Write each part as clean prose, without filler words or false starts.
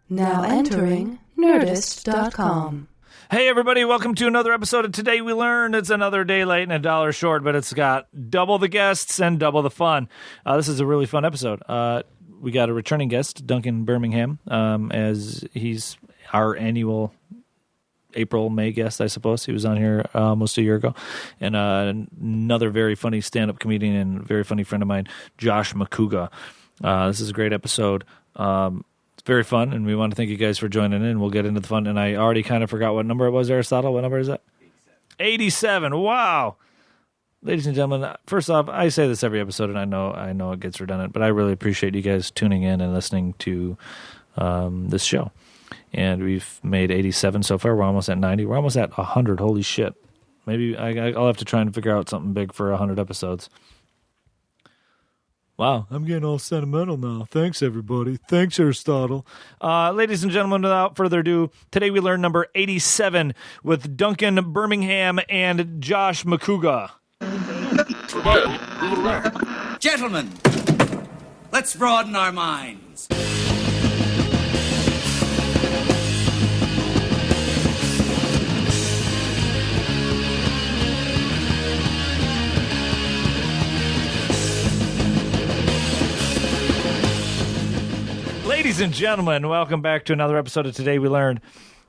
Now entering Nerdist.com. Hey everybody, welcome to another episode of Today We Learned. It's another day late and a dollar short, but it's got double the guests and double the fun. This is a really fun episode. We got a returning guest, Duncan Birmingham, as he's our annual April-May guest, I suppose. He was on here almost a year ago. And another very funny stand-up comedian and very funny friend of mine, Josh Macuga. This is a great episode. Very fun, and we want to thank you guys for joining in. We'll get into the fun, and I already kind of forgot what number it was, Aristotle. What number is that? 87. Wow. Ladies and gentlemen, first off, I say this every episode, and I know it gets redundant, but I really appreciate you guys tuning in and listening to this show. And we've made 87 so far. We're almost at 90. We're almost at 100. Holy shit. Maybe I'll have to try and figure out something big for 100 episodes. Wow, I'm getting all sentimental now. Thanks, everybody. Thanks, Aristotle. Ladies and gentlemen, without further ado, today we learn number 87 with Duncan Birmingham and Josh Macuga. Today we learn. Gentlemen, let's broaden our minds. Ladies and gentlemen, welcome back to another episode of Today We Learned,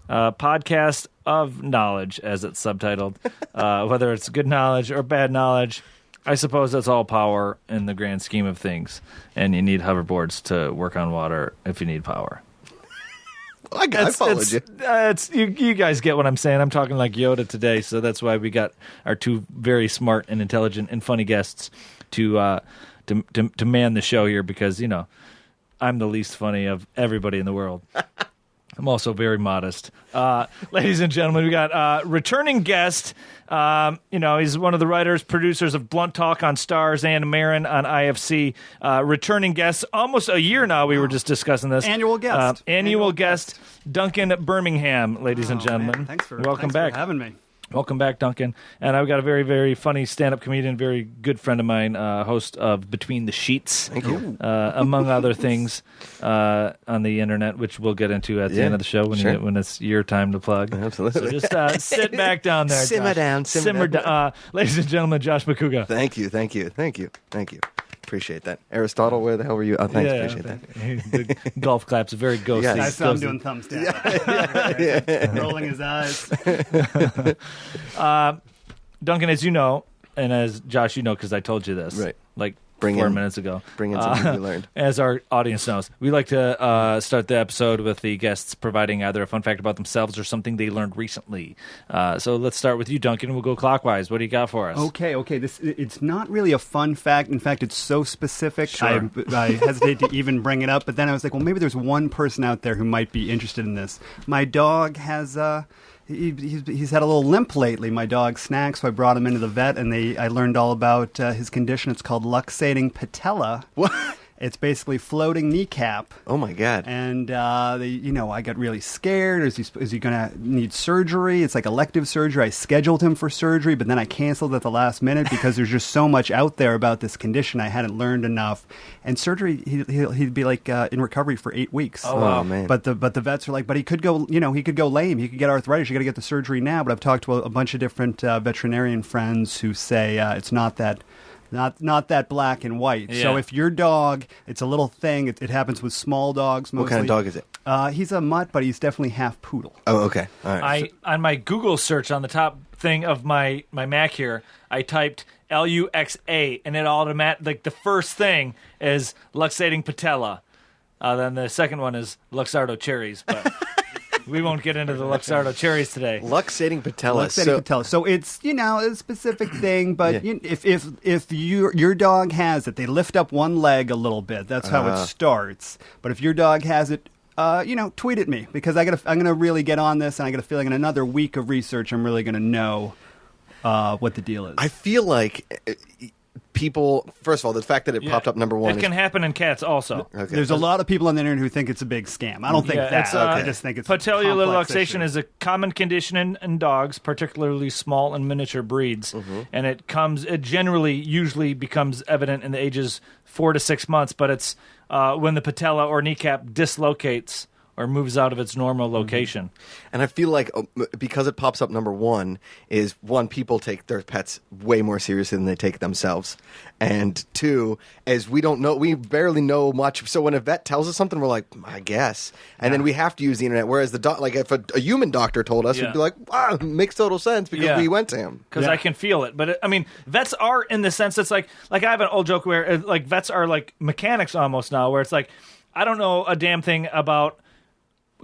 podcast of knowledge, as it's subtitled. Whether it's good knowledge or bad knowledge, I suppose that's all power in the grand scheme of things. And you need hoverboards to work on water if you need power. I followed you. You guys get what I'm saying. I'm talking like Yoda today, so that's why we got our two very smart and intelligent and funny guests to man the show here because, you know, I'm the least funny of everybody in the world. I'm also very modest. Ladies and gentlemen, we got returning guest. He's one of the writers, producers of Blunt Talk on Stars and Marin on IFC. Returning guest, almost a year now. We were just discussing this. Annual guest. Annual guest, Duncan Birmingham, ladies and gentlemen. Man. Thanks Welcome back. for having me. Welcome back, Duncan. And I've got a very, very funny stand-up comedian, very good friend of mine, host of Between the Sheets, Thank you. among other things on the internet, which we'll get into at the end of the show when it's your time to plug. Absolutely. So just sit back down there, Simmer Josh. down. down. Ladies and gentlemen, Josh Macuga. Thank you. Appreciate that. Aristotle, where the hell were you? Oh, thanks. Appreciate that. The golf claps, very ghosty. Yes. I saw him doing thumbs down. Rolling his eyes. Duncan, as you know, and as Josh, you know, because I told you this, right? Like Bring 4 in- minutes ago. Bring in something you learned. As our audience knows, we like to start the episode with the guests providing either a fun fact about themselves or something they learned recently. So let's start with you, Duncan. We'll go clockwise. What do you got for us? Okay. It's not really a fun fact. In fact, it's so specific, Sure. I hesitate to even bring it up. But then I was like, well, maybe there's one person out there who might be interested in this. My dog has... He's had a little limp lately, my dog Snack, so I brought him into the vet, and I learned all about his condition. It's called luxating patella. What? It's basically floating kneecap. Oh, my God. And, I got really scared. Is he going to need surgery? It's like elective surgery. I scheduled him for surgery, but then I canceled at the last minute because there's just so much out there about this condition. I hadn't learned enough. And surgery, he'd be like in recovery for 8 weeks. Oh, wow. Man. But the vets are like, but he could go lame. He could get arthritis. You got to get the surgery now. But I've talked to a bunch of different veterinarian friends who say it's not that black and white. Yeah. So if your dog, it's a little thing. It happens with small dogs mostly. What kind of dog is it? He's a mutt, but he's definitely half poodle. Oh, okay. All right. On my Google search on the top thing of my Mac here, I typed LUXA, and it like the first thing is luxating patella. Then the second one is Luxardo cherries, but we won't get into the Luxardo cherries today. Luxating patella. Patella. So it's a specific thing, but Yeah. if your dog has it, they lift up one leg a little bit. That's how it starts. But if your dog has it, tweet at me because I'm gonna really get on this, and I got a feeling in another week of research, I'm really gonna know what the deal is. I feel like people, first of all, the fact that it popped up number one. It can happen in cats also. Okay. There's a lot of people on the internet who think it's a big scam. I don't think that. I just think it's patellar a complex luxation issue. is a common condition in dogs, particularly small and miniature breeds, and it usually becomes evident in the ages 4 to 6 months. But it's when the patella or kneecap dislocates or moves out of its normal location. And I feel like because it pops up number one, people take their pets way more seriously than they take themselves. And two, as we barely know much. So when a vet tells us something, we're like, I guess. And then we have to use the internet. Whereas if a human doctor told us, we'd be like, wow, makes total sense because we went to him. Because I can feel it. But I mean, vets are in the sense it's like I have an old joke where like vets are like mechanics almost now, where it's like, I don't know a damn thing about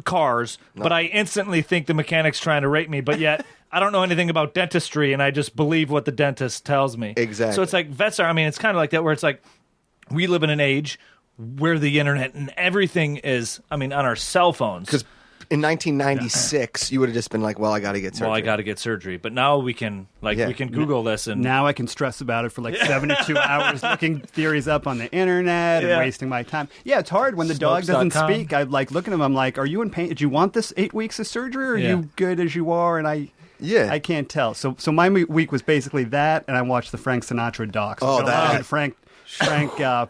cars, but I instantly think the mechanic's trying to rape me, but yet I don't know anything about dentistry, and I just believe what the dentist tells me. Exactly. So it's like vets are, I mean, it's kind of like that, where it's like we live in an age where the internet and everything is, I mean, on our cell phones. Because in 1996, you would have just been like, well, I got to get surgery. Well, I got to get surgery. But now we can, we can Google this. And now I can stress about it for like 72 hours, looking theories up on the internet and wasting my time. Yeah, it's hard when the dog doesn't speak. I like looking at him. I'm like, are you in pain? Do you want this 8 weeks of surgery, or are you good as you are? And I can't tell. So my week was basically that, and I watched the Frank Sinatra doc. So Frank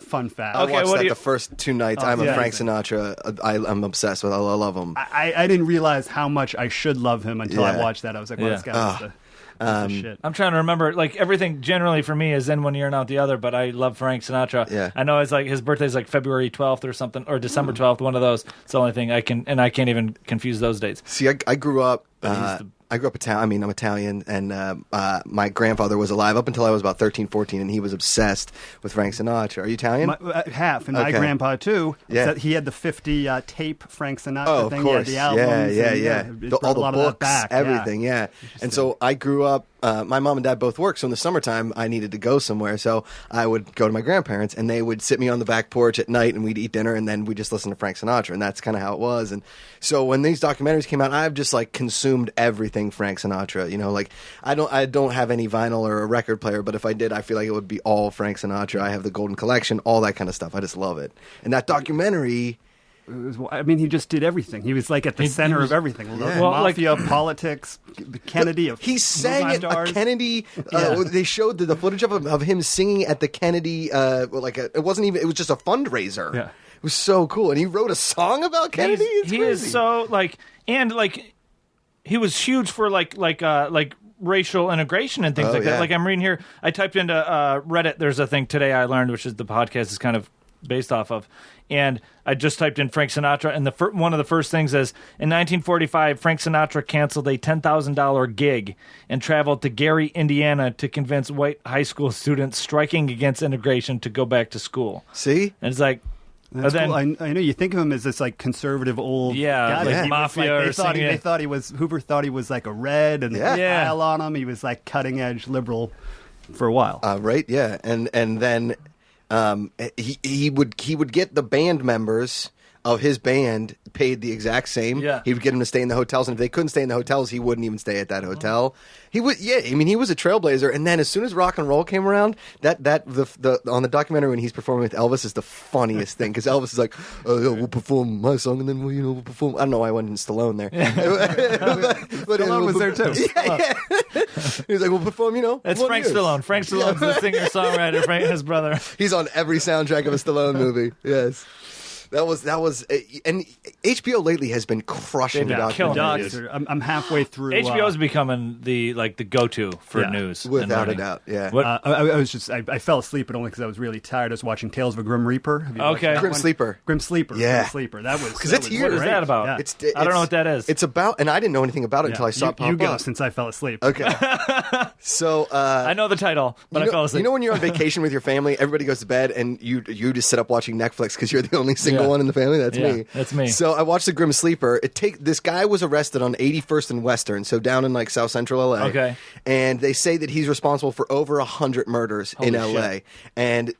fun fact. I watched that the first 2 nights. I'm a Frank Sinatra. I'm obsessed with. I love him. I didn't realize how much I should love him until I watched that. I was like, well, this guy was the shit. I'm trying to remember, like, everything generally for me is in one ear and out the other, but I love Frank Sinatra. Yeah. I know it's like his birthday's like February 12th or something, or December 12th, one of those. It's the only thing I can't even confuse those dates. See, I grew up. Italian. I mean, I'm Italian, and my grandfather was alive up until I was about 13, 14, and he was obsessed with Frank Sinatra. Are you Italian? Half, and my grandpa, too. Yeah. He had the 50 tape Frank Sinatra thing. Of course. He had the albums. All the lot books, of that back. everything, And so I grew up, my mom and dad both worked, so in the summertime, I needed to go somewhere, so I would go to my grandparents, and they would sit me on the back porch at night, and we'd eat dinner, and then we'd just listen to Frank Sinatra, and that's kind of how it was. And so when these documentaries came out, I've just, like, consumed everything Frank Sinatra. You know, like, I don't have any vinyl or a record player, but if I did, I feel like it would be all Frank Sinatra. I have the Golden Collection, all that kind of stuff. I just love it. And that documentary... he just did everything. He was like at the center of everything. Mafia, politics, Kennedy. He sang at a Kennedy. They showed the footage of him singing at the Kennedy. It was just a fundraiser. Yeah. It was so cool, and he wrote a song about Kennedy. He is so he was huge for like racial integration and things like that. Like I'm reading here, I typed into Reddit. There's a thing today I learned, which is the podcast is kind of based off of. And I just typed in Frank Sinatra, and one of the first things is, in 1945, Frank Sinatra canceled a $10,000 gig and traveled to Gary, Indiana to convince white high school students striking against integration to go back to school. See? And it's like... That's cool. I know you think of him as this like conservative old guy. Like mafia. Hoover thought he was like a red and style on him. He was like cutting edge liberal for a while. Right? Yeah, and then he would get the band members of his band paid the exact same. Yeah. He would get them to stay in the hotels, and if they couldn't stay in the hotels, he wouldn't even stay at that hotel. He would, he was a trailblazer. And then as soon as rock and roll came around, the on the documentary when he's performing with Elvis is the funniest thing, because Elvis is like, we'll perform my song, and then we'll perform. I don't know why I went in Stallone there. but Stallone was there too. He's like, we'll perform. It's Frank Stallone. Frank Stallone's the singer songwriter. Frank, his brother. He's on every soundtrack of a Stallone movie. Yes. That was, and HBO lately has been crushing documentaries. I'm halfway through. HBO's becoming the go-to for news, without a doubt. Yeah. I fell asleep, but only because I was really tired. I was watching Tales of a Grim Reaper. Have you watched that Grim one? Sleeper. Grim Sleeper. Yeah. Grim Sleeper. That was because it's here. What is that about? Yeah. I don't know what that is. It's about, and I didn't know anything about it until I saw it pop up. You go, up. since I fell asleep. Okay. So I know the title, but I fell asleep. You know when you're on vacation with your family, everybody goes to bed, and you just sit up watching Netflix because you're the only single one in the family. That's me. That's me. So I watched The Grim Sleeper. This guy was arrested on 81st and Western, so down in like South Central LA. Okay. And they say that he's responsible for over 100 murders in LA. Shit. And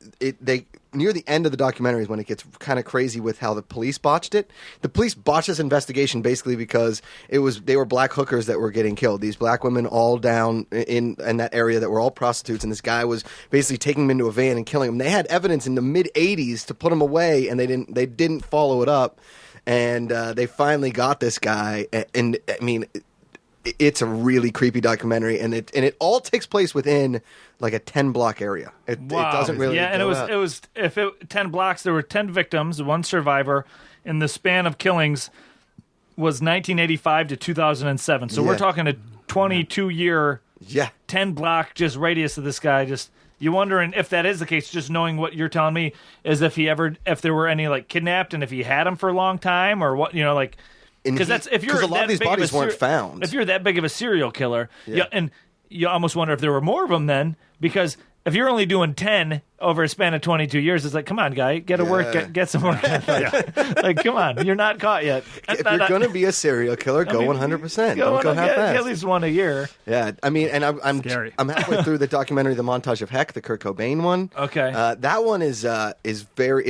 near the end of the documentary is when it gets kind of crazy with how the police botched it. The police botched this investigation basically because they were black hookers that were getting killed. These black women all down in that area that were all prostitutes, and this guy was basically taking them into a van and killing them. They had evidence in the mid 80s to put them away, and they didn't follow it up. And they finally got this guy, and I mean, it's a really creepy documentary, and it all takes place within like a 10-block area. It doesn't really. Yeah, and it was 10 blocks. There were 10 victims, one survivor, in the span of killings. was 1985 to 2007. So we're talking a 22-year, 10-block just radius of this guy. Just you wondering if that is the case. Just knowing what you're telling me is if there were any like kidnapped and if he had them for a long time or what, like. Because a lot of these bodies weren't found. If you're that big of a serial killer, and you almost wonder if there were more of them then, because if you're only doing 10 over a span of 22 years, it's like, come on, guy, get to work, get some more. Like, come on, you're not caught yet. If you're going to be a serial killer, go 100%. Don't go half-assed. At least one a year. Yeah, I mean, and I'm halfway through the documentary, The Montage of Heck, the Kurt Cobain one. Okay, that one is very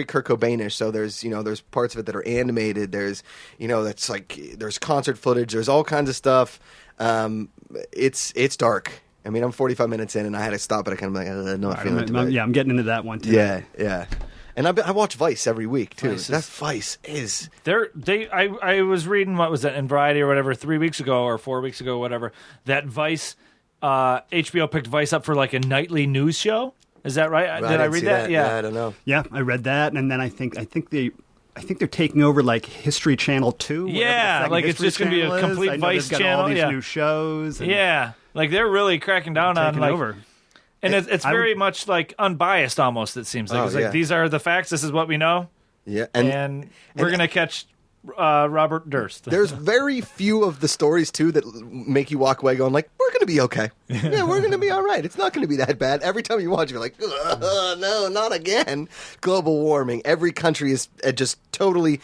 Kurt Cobainish. So there's parts of it that are animated. There's that's like there's concert footage. There's all kinds of stuff. It's dark. I mean, I'm 45 minutes in, and I had to stop, but I kind of like, no, I'm feeling it. Yeah, I'm getting into that one, too. Yeah. And I watch Vice every week, too. Vice is... I was reading, what was that, in Variety or whatever, 3 weeks ago or 4 weeks ago, whatever, that Vice, HBO picked Vice up for like a nightly news show. Is that right? Did I read that? Yeah, I don't know. Yeah, I read that, and then I think they're taking over like History Channel 2. Yeah, like it's just going to be a complete Vice channel. All these new shows. Yeah, like they're really cracking down on like over. And it's very much like unbiased almost, it seems like. It's like, these are the facts, this is what we know. Yeah. And we're going to catch Robert Durst. There's very few of the stories, too, that make you walk away going like, we're going to be okay. Yeah, we're going to be all right. It's not going to be that bad. Every time you watch, you're like, no, not again. Global warming. Every country is just totally...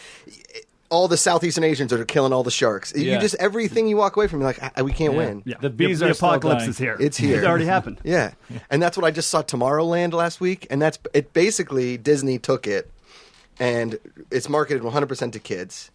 All the Southeastern Asians are killing all the sharks. Yeah. You just everything you walk away from, you're like, we can't win. Yeah. The bees are apocalypse still is here. It's here. It already happened. Yeah, and that's what I just saw Tomorrowland last week, and it. Basically, Disney took it, and it's marketed 100% to kids,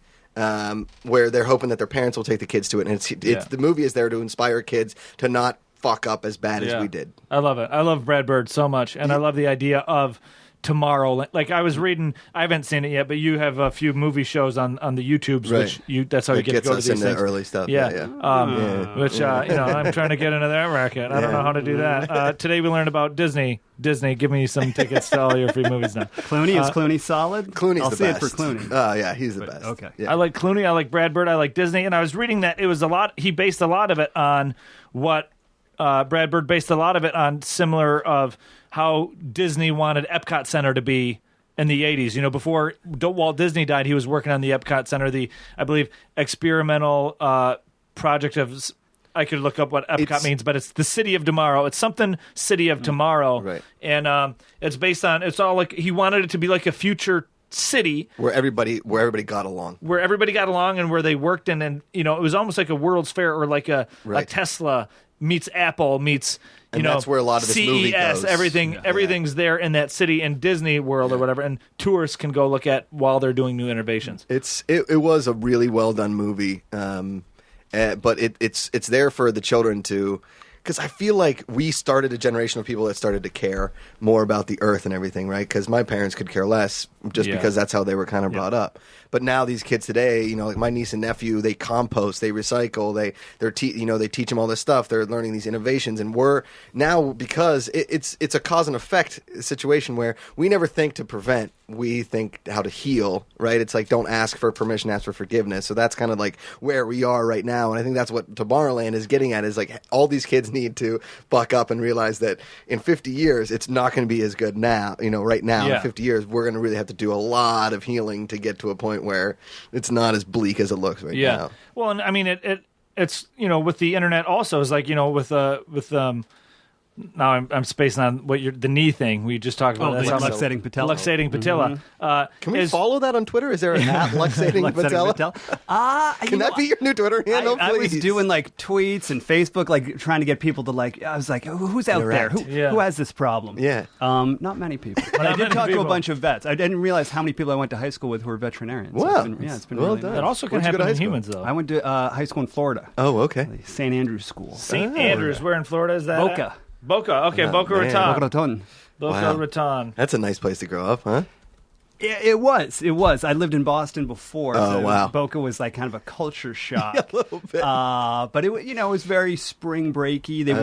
where they're hoping that their parents will take the kids to it, and it's the movie is there to inspire kids to not fuck up as bad as we did. I love it. I love Brad Bird so much, and I love the idea of tomorrow. Like I was reading, I haven't seen it yet, but you have a few movie shows on the YouTubes, which that's how you get to go to these things. Early stuff. Which I'm trying to get into that racket. I don't know how to do that. Today we learned about Disney. Disney, give me some tickets to all your free movies now. Clooney, is Clooney solid? Clooney's I'll the see best. it for Clooney. Oh yeah, he's the best. Okay, yeah. I like Clooney. I like Brad Bird. I like Disney. And I was reading that it was a lot. He based a lot of it on what Brad Bird based a lot of it on similar of how Disney wanted Epcot Center to be in the 80s. Before Walt Disney died, he was working on the Epcot Center, I believe, experimental project of... I could look up what Epcot means, but it's the City of Tomorrow. It's something City of Tomorrow. Right. And it's based on... It's all like... He wanted it to be like a future city... Where everybody got along. Where everybody got along and where they worked in. And, it was almost like a World's Fair or like a Tesla meets Apple meets... And that's where a lot of this movie goes. Everything's there in that city in Disney World or whatever, and tourists can go look at while they're doing new innovations. It was a really well done movie, but it's there for the children to, because I feel like we started a generation of people that started to care more about the earth and everything, right? Because my parents could care less just because that's how they were kind of brought up. But now these kids today, like my niece and nephew, they compost, they recycle, they teach them all this stuff. They're learning these innovations, and we're now, because it's a cause and effect situation where we never think to prevent, we think how to heal, right? It's like don't ask for permission, ask for forgiveness. So that's kind of like where we are right now, and I think that's what Tomorrowland is getting at. Is like all these kids need to buck up and realize that in 50 years it's not going to be as good now. Right now in 50 years we're going to really have to do a lot of healing to get to a point where it's not as bleak as it looks right now. Well, and I mean it's with the internet also is like with now I'm spacing on what the knee thing we just talked about. That's luxating patella. Luxating patella. Can we follow that on Twitter? Is there an at luxating patella? Can that be your new Twitter handle, please? I was doing like tweets and Facebook, like trying to get people to like. I was like, who's out there? Who has this problem? Yeah. Not many people. But I did talk to a bunch of vets. I didn't realize how many people I went to high school with who were veterinarians. Wow. It's been well really done. nice. It also can happen in humans, though. I went to high school in Florida. Oh, okay. St. Andrews School. St. Andrews, where in Florida is that? Boca. Boca, okay, Boca man. Raton. Boca Raton. Boca Raton. That's a nice place to grow up, huh? It was. I lived in Boston before. Oh, wow. Boca was like kind of a culture shock. A little bit. But it was very spring breaky. They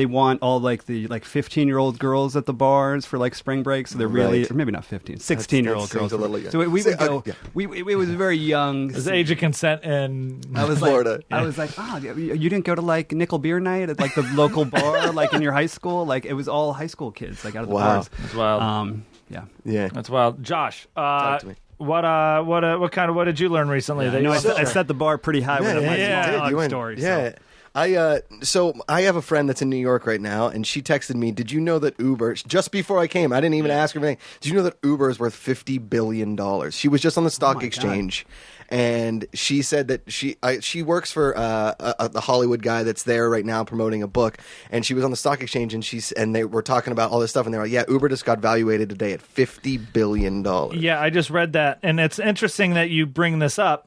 want all like the 15-year-old girls at the bars for like spring break. So they're really, or maybe not 15, 16-year-old girls. A little young. So we would go. It was very young. It was the age of consent in Florida. I was like, you didn't go to like nickel beer night at like the local bar like in your high school? Like it was all high school kids like out of the bars. That's wild. Yeah. That's wild. Josh, Talk to me. what did you learn recently? I set the bar pretty high with my You dog went- story. Yeah. So. I have a friend that's in New York right now, and she texted me, did you know that Uber, just before I came, I didn't even ask her anything, did you know that Uber is worth $50 billion? She was just on the stock exchange, and she said that she works for the Hollywood guy that's there right now promoting a book, and she was on the stock exchange, and they were talking about all this stuff, and they were like, yeah, Uber just got valuated today at $50 billion. Yeah, I just read that, and it's interesting that you bring this up.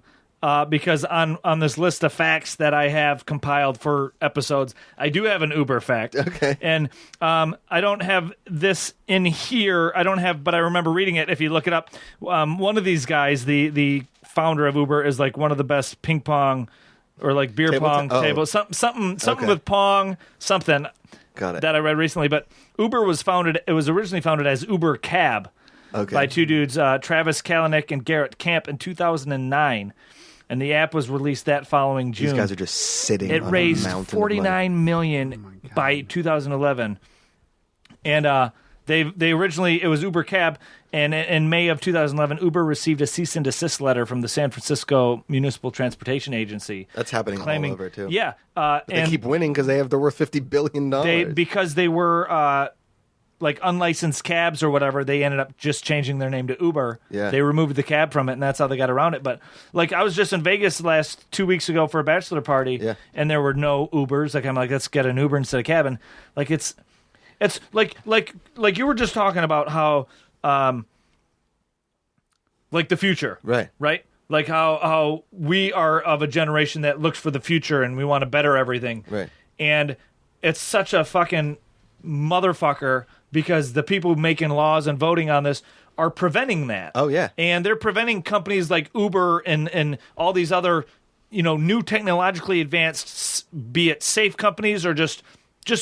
Because on this list of facts that I have compiled for episodes, I do have an Uber fact. Okay. And I don't have this in here. But I remember reading it. If you look it up, one of these guys, the founder of Uber, is like one of the best ping pong or like beer pong table. Something Okay. with pong, something. Got it. That I read recently. But Uber was originally founded as Uber Cab. Okay. By two dudes, Travis Kalanick and Garrett Camp in 2009. And the app was released that following June. These guys are just sitting It on a raised mountain of money. $49 million by 2011. And they originally, it was Uber Cab, and in May of 2011, Uber received a cease and desist letter from the San Francisco Municipal Transportation Agency. That's happening claiming, all over, too. Yeah. They keep winning because they're worth $50 billion. Because they were... like unlicensed cabs or whatever, they ended up just changing their name to Uber. Yeah. They removed the cab from it, and that's how they got around it. But like, I was just in Vegas last 2 weeks ago for a bachelor party, and there were no Ubers. Like, I'm like, let's get an Uber instead of cab. And like, it's like you were just talking about how, like the future, right? Like how we are of a generation that looks for the future and we want to better everything, right? And it's such a fucking motherfucker. Because the people making laws and voting on this are preventing that. Oh, yeah. And they're preventing companies like Uber and all these other, new technologically advanced, be it safe companies or just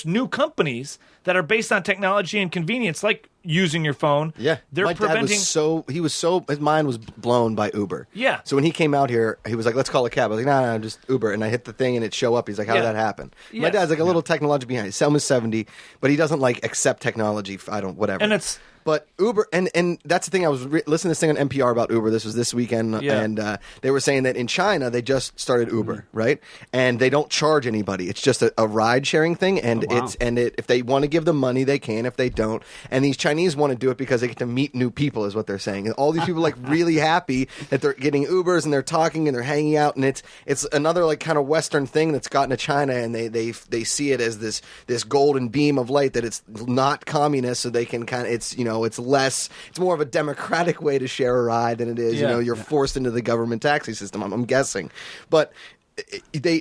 new companies that are based on technology and convenience, like using your phone. Yeah. They're My dad his mind was blown by Uber. Yeah. So when he came out here, he was like, let's call a cab. I was like, no, just Uber. And I hit the thing and it show up. He's like, how did that happen? Yes. My dad's like a little technology behind. He's almost 70, but he doesn't like accept technology. Whatever. And it's... But Uber, and that's the thing, I was listening to this thing on NPR about Uber, this was this weekend, and they were saying that in China, they just started Uber, right? And they don't charge anybody. It's just a ride-sharing thing, and if they want to give them money, they can. If they don't. And these Chinese want to do it because they get to meet new people, is what they're saying. And all these people are like really happy that they're getting Ubers, and they're talking, and they're hanging out, and it's another like kind of Western thing that's gotten to China, and they see it as this golden beam of light, that it's not communist, so they can kind of, it's more of a democratic way to share a ride than it is, you're forced into the government taxi system, I'm guessing. But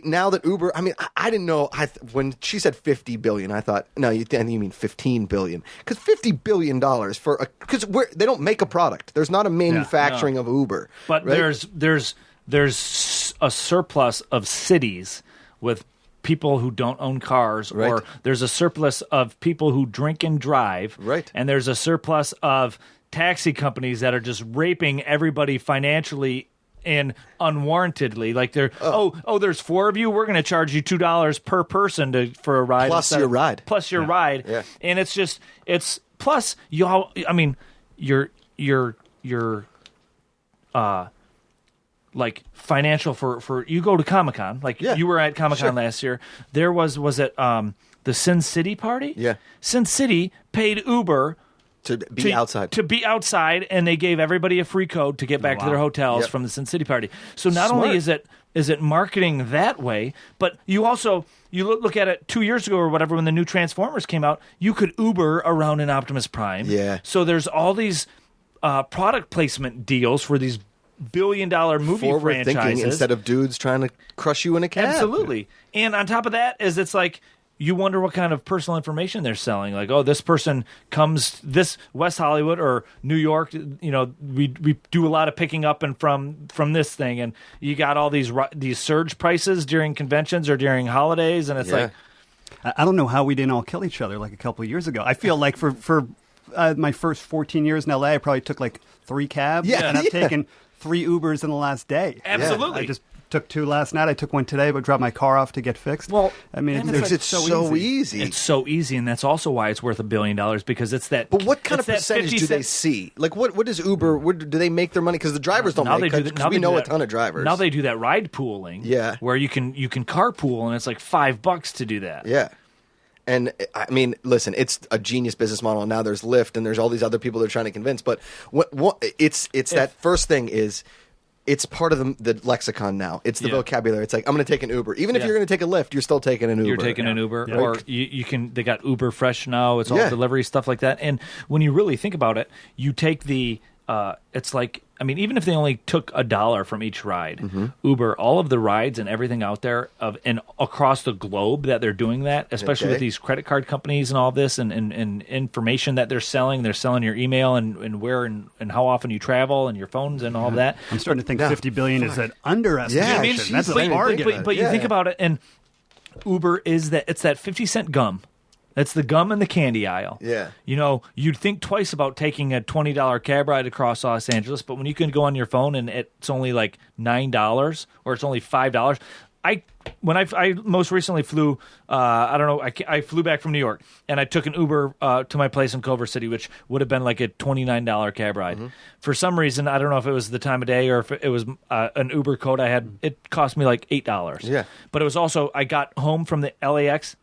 now that Uber, I mean, I didn't know, when she said 50 billion, I thought, no, you mean 15 billion. Because $50 billion because they don't make a product. There's not a manufacturing of Uber. But right? there's a surplus of cities with people who don't own cars, or there's a surplus of people who drink and drive, and there's a surplus of taxi companies that are just raping everybody financially and unwarrantedly. Like they're there's 4 of you, we're going to charge you $2 per person for a ride plus your ride, yeah. And it's plus y'all. I mean, you're like financial for you go to Comic-Con, like you were at Comic-Con last year. There was it the Sin City party? Yeah. Sin City paid Uber to be outside, and they gave everybody a free code to get back to their hotels from the Sin City party. So not only is it marketing that way, but you also look at it 2 years ago or whatever, when the new Transformers came out, you could Uber around an Optimus Prime. Yeah. So there's all these product placement deals for these billion-dollar movie franchises. Thinking instead of dudes trying to crush you in a cab. Absolutely. And on top of that it's like you wonder what kind of personal information they're selling. Like, oh, this person comes this West Hollywood or New York. You know, we do a lot of picking up and from this thing, and you got all these surge prices during conventions or during holidays, and it's like, I don't know how we didn't all kill each other like a couple of years ago. I feel like for my first 14 years in LA, I probably took like 3 cabs, and I've taken 3 Ubers in the last day. Absolutely. I just took 2 last night. I took one today, but dropped my car off to get fixed. Well, I mean, it's so easy. It's so easy, and that's also why it's worth $1 billion, because it's that. But what kind of it's that percentage 50 do they cent- see? Like, what does Uber? Do they make their money? Because the drivers don't Now make they it. do Because we they know do a that- ton of drivers. Now they do that ride pooling, where you can carpool, and it's like $5 to do that. Yeah. And I mean, listen, it's a genius business model. And now there's Lyft, and there's all these other people they're trying to convince. But it's that first thing is. It's part of the lexicon now. It's the vocabulary. It's like, I'm going to take an Uber. Even if you're going to take a Lyft, you're still taking an Uber. You're taking an Uber. Yeah. Or you can, they got Uber Fresh now. It's all delivery, stuff like that. And when you really think about it, you take it's like, I mean, even if they only took $1 from each ride, Uber, all of the rides and everything out there and across the globe that they're doing that, especially with these credit card companies and all this and information that they're selling your email and where and how often you travel and your phones and all of that. I'm starting to think 50 billion is an underestimation. Yeah, I mean, that's a but, bargain. but you think about it, and Uber it's that 50-cent gum. That's the gum in the candy aisle. Yeah. You know, you'd think twice about taking a $20 cab ride across Los Angeles, but when you can go on your phone and it's only like $9 or it's only $5. When I most recently flew, I flew back from New York, and I took an Uber to my place in Culver City, which would have been like a $29 cab ride. For some reason, I don't know if it was the time of day or if it was an Uber code I had. It cost me like $8. Yeah. But it was also, I got home from the LAX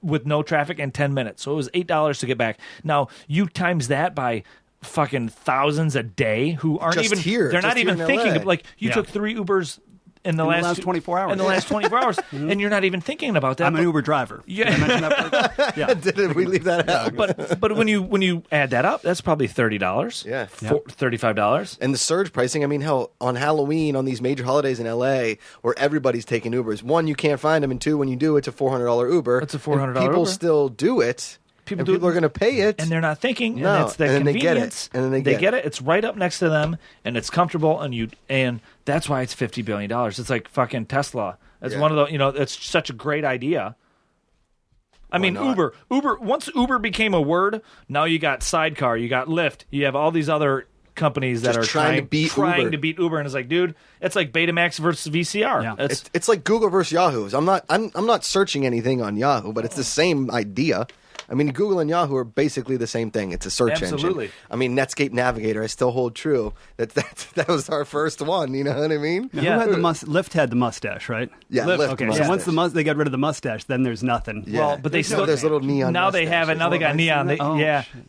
with no traffic in 10 minutes. So it was $8 to get back. Now, you times that by fucking thousands a day who aren't Just even here. They're Just not even here in thinking LA. of, like, you took 3 Ubers in the last 24 hours. In the last 24 hours, and you're not even thinking about that. I'm an Uber driver. Yeah. Did I mention that part? Yeah. Did we leave that out? But when you add that up, that's probably $30. Yeah. $35. And the surge pricing, I mean, hell, on Halloween, on these major holidays in LA, where everybody's taking Ubers, 1, you can't find them, and 2, when you do, it's a $400 Uber. It's a $400 and people Uber. still do it. People are going to pay it. And they're not thinking, No, and it's that and then they get it. convenience. And then they get get it. It's right up next to them, and it's comfortable, and that's why it's $50 billion. It's like fucking Tesla. It's one of the, it's such a great idea. I mean, not? Uber. Once Uber became a word, now you got Sidecar, you got Lyft, you have all these other companies that Just are trying to beat Uber. to beat Uber, and it's like, dude, it's like Betamax versus VCR. Yeah. It's like Google versus Yahoo. I'm not searching anything on Yahoo, but it's the same idea. I mean, Google and Yahoo are basically the same thing. It's a search Absolutely. engine. I mean, Netscape Navigator, I still hold true. That was our first one. You know what I mean? Yeah. Who had the Lyft had the mustache, right? Yeah, Lyft. Lyft Okay, mustache. so once they got rid of the mustache, then there's nothing. Yeah. Well, but they still there's little neon. now they have it. Now they got neon. They,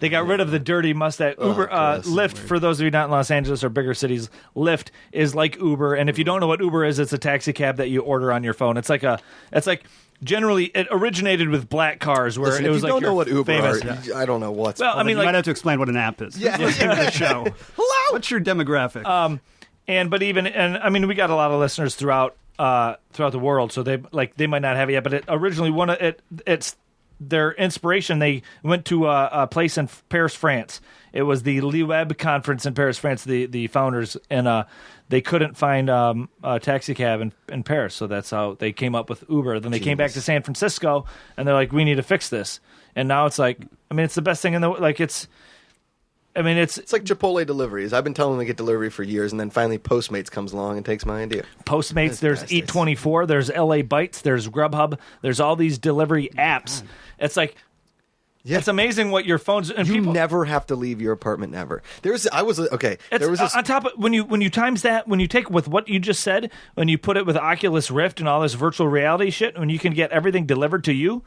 they got rid of the dirty mustache. Uber, gross. Lyft. For those of you not in Los Angeles or bigger cities, Lyft is like Uber. And if you don't know what Uber is, it's a taxi cab that you order on your phone. It's like generally it originated with black cars where Listen, it if was you like don't know what Uber famous. are, I don't know what's. Well, I mean, you might like, have to explain what an app is. Yeah. Listening to the show. Hello. What's your demographic? and I mean, we got a lot of listeners throughout the world, so they might not have it yet. But it's their inspiration. They went to a place in Paris, France. It was the Liweb conference in Paris, France. The founders, and they couldn't find a taxi cab in Paris, so that's how they came up with Uber. Then they came back to San Francisco, and they're like, "We need to fix this." And now it's like, I mean, it's the best thing in the like. It's like Chipotle deliveries. I've been telling them to get delivery for years, and then finally Postmates comes along and takes my idea. Postmates, there's Eat24, there's LA Bites, there's Grubhub, there's all these delivery apps. It's like, it's amazing what your phones and You people never have to leave your apartment. Never. There was this, on top of when you times that, when you take with what you just said, when you put it with Oculus Rift and all this virtual reality shit, when you can get everything delivered to you.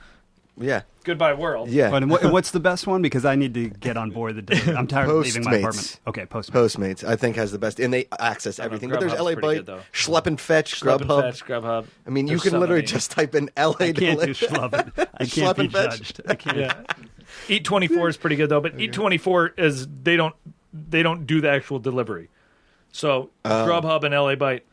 yeah. Goodbye world. Yeah. And what's the best one? Because I need to get on board the delivery. I'm tired of leaving my Postmates. apartment. Okay, Postmates. Postmates, I think, has the best, and they access everything. But there's Grubhub's LA pretty Bite, good, though. Schlep and Fetch, Schlep and Grubhub. Fetch, Grubhub. I mean, you There's can so literally many. just type in LA. I can't do Schlubben. I can't Schlep be and Fetch. judged. I can't. Yeah. Eat24 is pretty good though, but Eat24 is they don't do the actual delivery. So Grubhub and LA Bite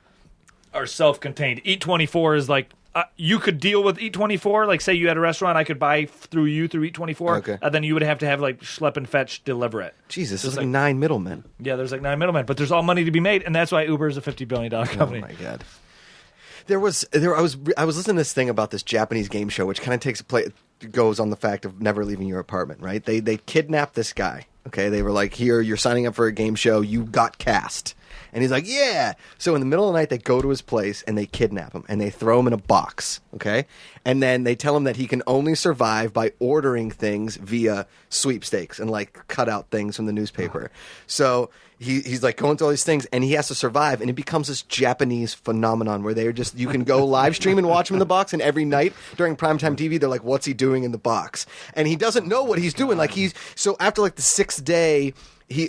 are self-contained. Eat24 is like you could deal with Eat24. Like, say you had a restaurant, I could buy through Eat24. Okay. And then you would have to have, like, Schlep and Fetch deliver it. Jesus, there's like 9 middlemen. Yeah, there's like 9 middlemen. But there's all money to be made, and that's why Uber is a $50 billion company. Oh, my God. I was listening to this thing about this Japanese game show, which kind of goes on the fact of never leaving your apartment, right? They kidnapped this guy. Okay, they were like, here, you're signing up for a game show. You got cast. And he's like, yeah. So in the middle of the night, they go to his place and they kidnap him and they throw him in a box. Okay. And then they tell him that he can only survive by ordering things via sweepstakes and like cut out things from the newspaper. So he's like going through all these things and he has to survive. And it becomes this Japanese phenomenon where they're just, you can go live stream and watch him in the box. And every night during primetime TV, they're like, what's he doing in the box? And he doesn't know what he's doing. Like so after like the 6th day, he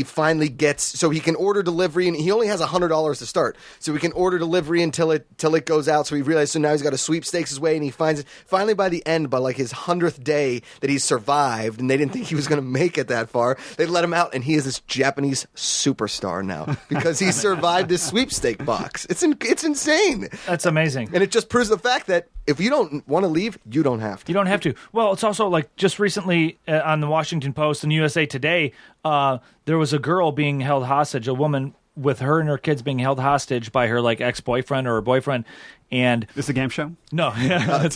finally gets, so he can order delivery, and he only has $100 to start, so he can order delivery until it goes out. So he realizes, so now he's got a sweepstakes his way, and he finds it finally by the end, by like his 100th day that he's survived, and they didn't think he was going to make it that far. They let him out, and he is this Japanese superstar now because he survived this sweepstake box. It's insane. That's amazing. And it just proves the fact that if you don't want to leave, you don't have to. You don't have to. Well, it's also like just recently on the Washington Post and USA Today, there was a girl being held hostage, a woman with her and her kids being held hostage by her like ex-boyfriend or her boyfriend. And This is a game show? no, it's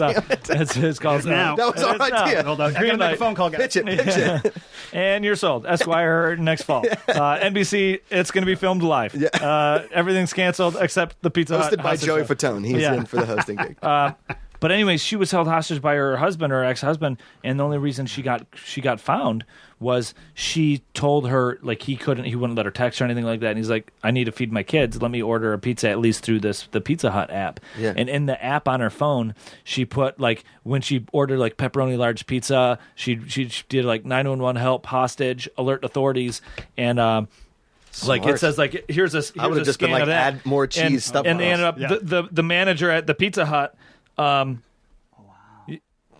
called now. That was our idea. Hold on. I Green gotta make light. a phone call, guys. Pitch it. And you're sold. Esquire next fall. NBC, it's going to be filmed live. Everything's canceled except the Pizza Hut Hosted by hostage Joey show. Fatone. He's in for the hosting gig. But anyways, she was held hostage by her husband, her ex-husband, and the only reason she got found was she told her like he wouldn't let her text or anything like that. And he's like, I need to feed my kids. Let me order a pizza at least through the Pizza Hut app. Yeah. And in the app on her phone, she put like when she ordered like pepperoni large pizza, she did like 911 help, hostage, alert authorities, and like it says like here's a I would have just been like, add more cheese stuff. And they ended up the manager at the Pizza Hut.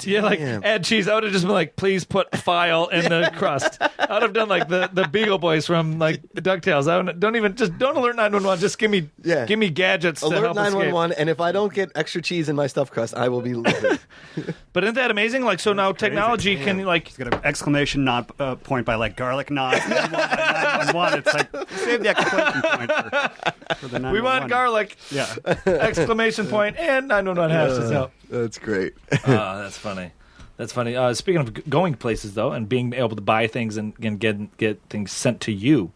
Yeah, like add cheese. I would have just been like, please put file in the crust. I would have done like the Beagle Boys from like DuckTales. Don't alert 911. Just give me gadgets. Alert to help 911, and if I don't get extra cheese in my stuffed crust, I will be livid. But isn't that amazing? Like so now technology can like It's got an exclamation point by like garlic knots. 911. It's like save the exclamation point for the 911. we want garlic. Yeah. Exclamation point and 911 hashes out. That's great. That's funny. That's funny. Speaking of going places, though, and being able to buy things and get things sent to you,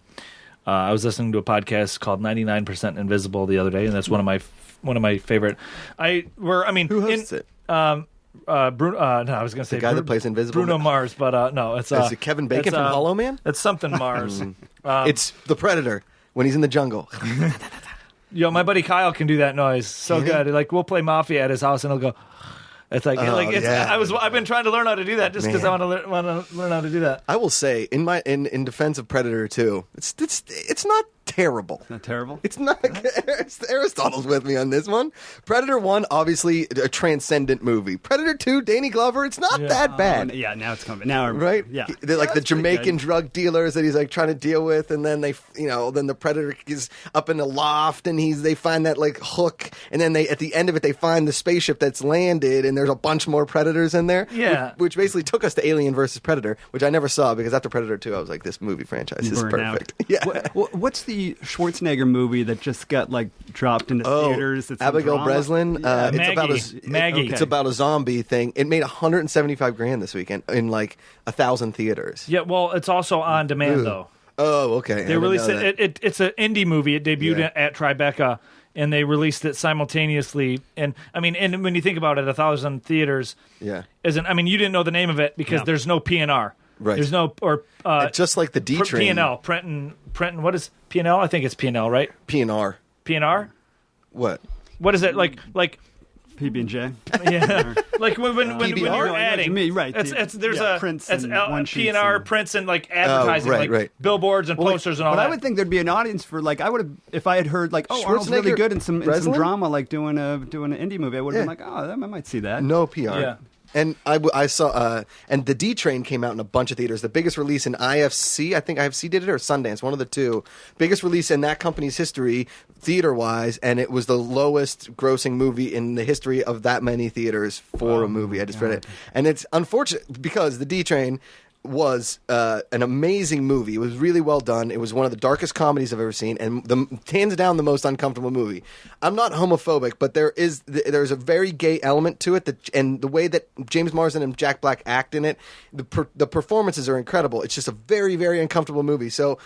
I was listening to a podcast called 99% Invisible the other day, and that's one of my favorite. Who hosts it? Bruno. No, I was going to say The guy that plays Invisible. Bruno Mars, but no, it's Is it Kevin Bacon from Hollow Man? It's something Mars. It's the Predator when he's in the jungle. Yo, my buddy Kyle can do that noise so good. Like we'll play Mafia at his house, and he'll go. It's like yeah. I've been trying to learn how to do that just because I want to learn how to do that. I will say in defense of Predator 2, it's not terrible. Not terrible? It's not. Aristotle's with me on this one. Predator 1, obviously a transcendent movie. Predator 2, Danny Glover, it's not that bad. Yeah, now it's coming. Now, Right? Yeah. They're like the Jamaican drug dealers that he's like trying to deal with, and then then the Predator is up in the loft, and they find that like hook, and then at the end of it they find the spaceship that's landed, and there's a bunch more Predators in there. Yeah. Which basically took us to Alien versus Predator, which I never saw because after Predator 2 I was like, this movie franchise is perfect. Out. Yeah. What's the Schwarzenegger movie that just got like dropped into theaters? It's Abigail Breslin. Maggie. It's about a zombie thing. It made $175,000 this weekend in like 1,000 theaters. Yeah, well, it's also on demand though. Oh, okay. They released it. It's an indie movie. It debuted at Tribeca, and they released it simultaneously. And I mean, and when you think about it, 1,000 theaters. Yeah. Isn't? I mean, you didn't know the name of it because there's no PNR. Right. There's no just like the D train. PNL. Prenton. What is PNL? I think it's PNL, right? PNR. PNR. What? What is it like? PB&J. Yeah, like when you're adding, right? There's a prints it's and one sheets PNR and- prints and like advertising, right. billboards and posters and all but that. I would think there'd be an audience for like I would have if I had heard like Arnold's really Schwarzenegger, good in some Breslin? drama like doing an indie movie. I would have been like I might see that. No PR. Yeah. And I saw, and the D Train came out in a bunch of theaters. The biggest release in IFC, I think IFC did it, or Sundance, one of the two. Biggest release in that company's history, theater-wise, and it was the lowest grossing movie in the history of that many theaters for a movie. I just read it. And it's unfortunate because the D Train was an amazing movie. It was really well done. It was one of the darkest comedies I've ever seen, and hands down the most uncomfortable movie. I'm not homophobic, but there's a very gay element to it, and the way that James Marsden and Jack Black act in it, the performances are incredible. It's just a very, very uncomfortable movie. So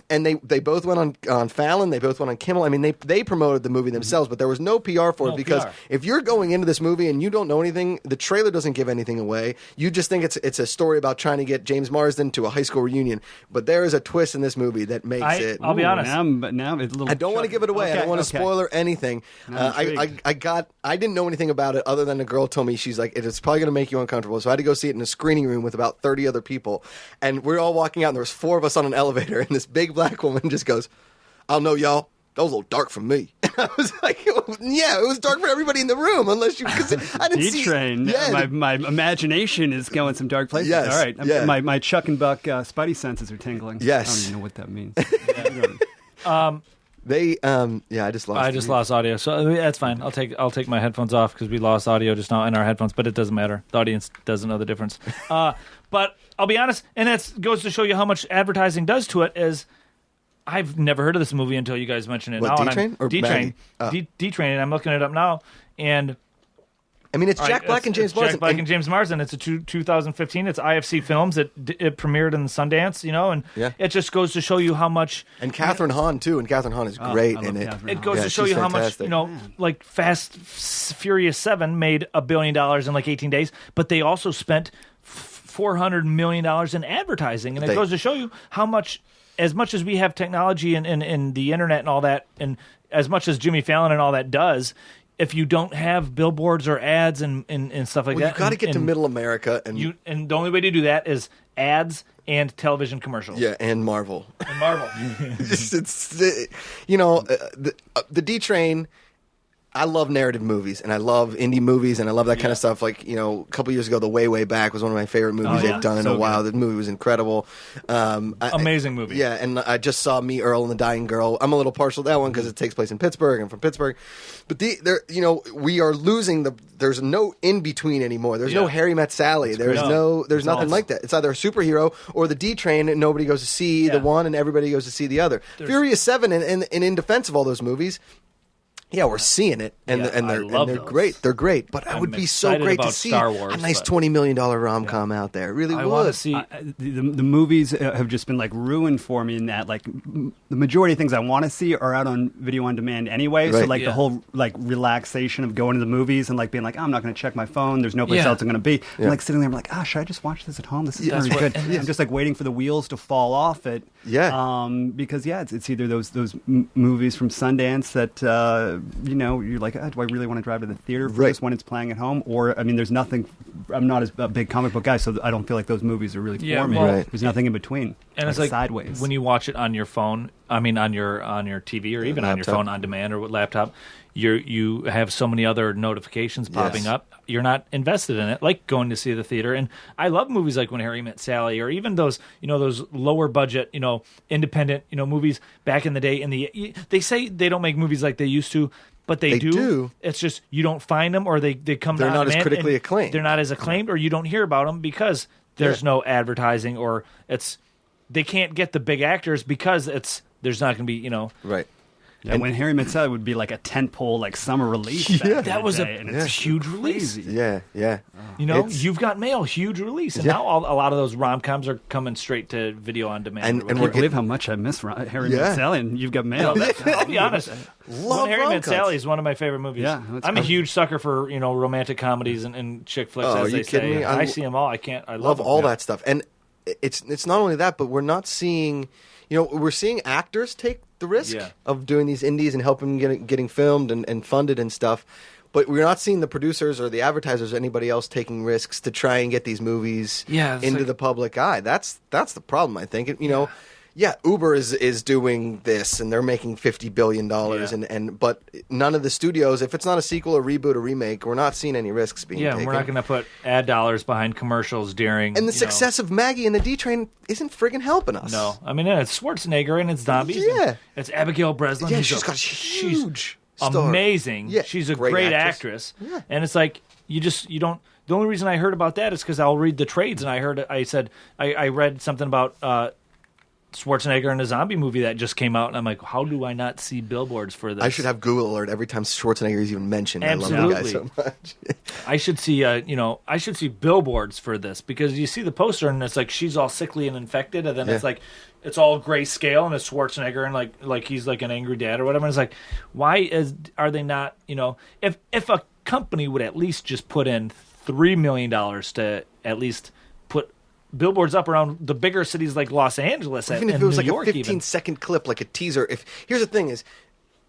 they both went on Fallon, they both went on Kimmel. I mean, they promoted the movie themselves, but there was no PR for it because if you're going into this movie and you don't know anything, the trailer doesn't give anything away. You just think it's a story about trying to get James Marsden to a high school reunion, but there is a twist in this movie that makes it. I'll be honest. Now it's a little. I don't want to give it away. I don't want to spoil or anything. I didn't know anything about it other than a girl told me, she's like, it's probably going to make you uncomfortable. So I had to go see it in a screening room with about 30 other people, and we're all walking out, and there was 4 of us on an elevator, and this big black woman just goes, "I don't know, y'all. That was a little dark for me." And I was like, yeah, it was dark for everybody in the room, unless you, because I didn't see. D-Train. Yeah, my imagination is going some dark places. Yes, All right. yeah. My Chuck and Buck spidey senses are tingling. Yes. I don't even know what that means. I just lost. I just lost audio, so that's fine. I'll take my headphones off because we lost audio just now in our headphones, but it doesn't matter. The audience doesn't know the difference. But I'll be honest, and that goes to show you how much advertising does to it. Is I've never heard of this movie until you guys mentioned it. What, now. D-Train or D-Train? Maggie? D-Train, and I'm looking it up now, and I mean, it's Jack Black and James Marsden. Jack Black and James Marsden. It's a 2015. It's IFC Films. It premiered in Sundance, and it just goes to show you how much. And Catherine Hahn too, and Catherine Hahn is great in it. It goes to show she's you how fantastic. much, like Fast Furious 7 made $1 billion in like 18 days, but they also spent $400 million in advertising, and it goes to show you how much. As much as we have technology and the internet and all that, and as much as Jimmy Fallon and all that does, if you don't have billboards or ads and stuff like that, you got to get to Middle America, and the only way to do that is ads and television commercials. Yeah, and Marvel. And Marvel. The D Train. I love narrative movies, and I love indie movies, and I love that kind of stuff. Like, a couple years ago, The Way Back was one of my favorite movies they've done in a while. The movie was incredible. Amazing movie. Yeah, and I just saw Me, Earl, and the Dying Girl. I'm a little partial to that one because it takes place in Pittsburgh. I'm from Pittsburgh. But we are losing there's no in-between anymore. There's no Harry Met Sally. There's nothing like that. It's either a superhero or the D Train, and nobody goes to see the one, and everybody goes to see the other. Furious 7, and in defense of all those movies, yeah, we're seeing it, and they're great. They're great, but it would be so great to see Star Wars, a nice $20 million rom-com out there. It really I would. want to see. The movies have just been ruined for me in that the majority of things I want to see are out on video on demand anyway. Right. So the whole relaxation of going to the movies and being I'm not going to check my phone. There's no place else I'm going to be. Yeah. I'm sitting there. I'm like, should I just watch this at home? This is very good. I'm just waiting for the wheels to fall off it. Yeah. Because it's either those movies from Sundance that you're like, do I really want to drive to the theater for this when it's playing at home? Or there's nothing. I'm not a big comic book guy, so I don't feel like those movies are really for me. Right. There's nothing in between. And it's sideways. When you watch it on your phone, on your TV, or even on your phone on demand or laptop, you have so many other notifications popping up. You're not invested in it, like going to see the theater. And I love movies like When Harry Met Sally, or even those those lower budget independent movies back in the day. They say they don't make movies like they used to. But they do. It's just you don't find them, or they come. They're not as critically acclaimed. They're not as acclaimed, or you don't hear about them because there's no advertising, or they can't get the big actors because there's not going to be right. Yeah, and When Harry Met Sally would be like a tentpole summer release. That was a huge release. Yeah. You've Got Mail, huge release, and now a lot of those rom-coms are coming straight to video on demand. And I can't believe how much I miss Harry Met Sally, and You've Got Mail. I'll be honest. When Harry Met Sally is one of my favorite movies. Yeah, I'm a huge sucker for romantic comedies and chick flicks, as they say. Me? I see them all. I love all that stuff, and it's not only that, but we're not seeing. We're seeing actors take the risk of doing these indies and helping getting filmed and funded and stuff. But we're not seeing the producers or the advertisers or anybody else taking risks to try and get these movies into the public eye. That's the problem, I think. yeah, Uber is doing this, and they're making $50 billion, but none of the studios, if it's not a sequel, a reboot, a remake, we're not seeing any risks being taken. We're not going to put ad dollars behind commercials during. And the success of Maggie and the D Train isn't friggin' helping us. No, I mean it's Schwarzenegger and it's zombies. Yeah, and it's Abigail Breslin. Yeah, she's got huge. Star. Amazing. Yeah, she's a great actress. Yeah. And it's like you don't. The only reason I heard about that is because I'll read the trades, and I read something about Schwarzenegger in a zombie movie that just came out, and I'm like, how do I not see billboards for this? I should have Google alert every time Schwarzenegger is even mentioned. Absolutely. I love the guy so much. I should see billboards for this, because you see the poster and it's like she's all sickly and infected, and then it's like it's all grayscale and it's Schwarzenegger and like he's like an angry dad or whatever. And it's like, are they not? If a company would at least just put in $3 million to at least put billboards up around the bigger cities like Los Angeles, even if it was New York, a 15-second clip, like a teaser. Here's the thing: is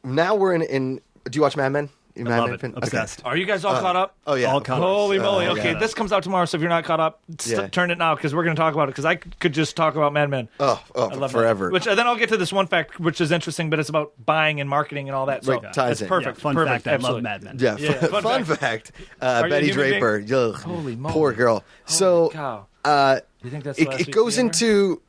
now we're in. Do you watch Mad Men? I love it. Obsessed. Are you guys all caught up? Oh yeah, all caught up. Holy moly! yeah. Okay, this comes out tomorrow, so if you're not caught up, turn it now, because we're going to talk about it. Because I could just talk about Mad Men. Oh, I love forever. That. Which then I'll get to this one fact, which is interesting, but it's about buying and marketing and all that. So Right, ties it's in. perfect. Yeah, fun perfect. fact, I Absolutely. love Mad Men. Yeah, Yeah, fun fact. you a Betty human Draper. Ugh, Holy moly. poor girl. Holy cow. You think that's the last it week goes together? into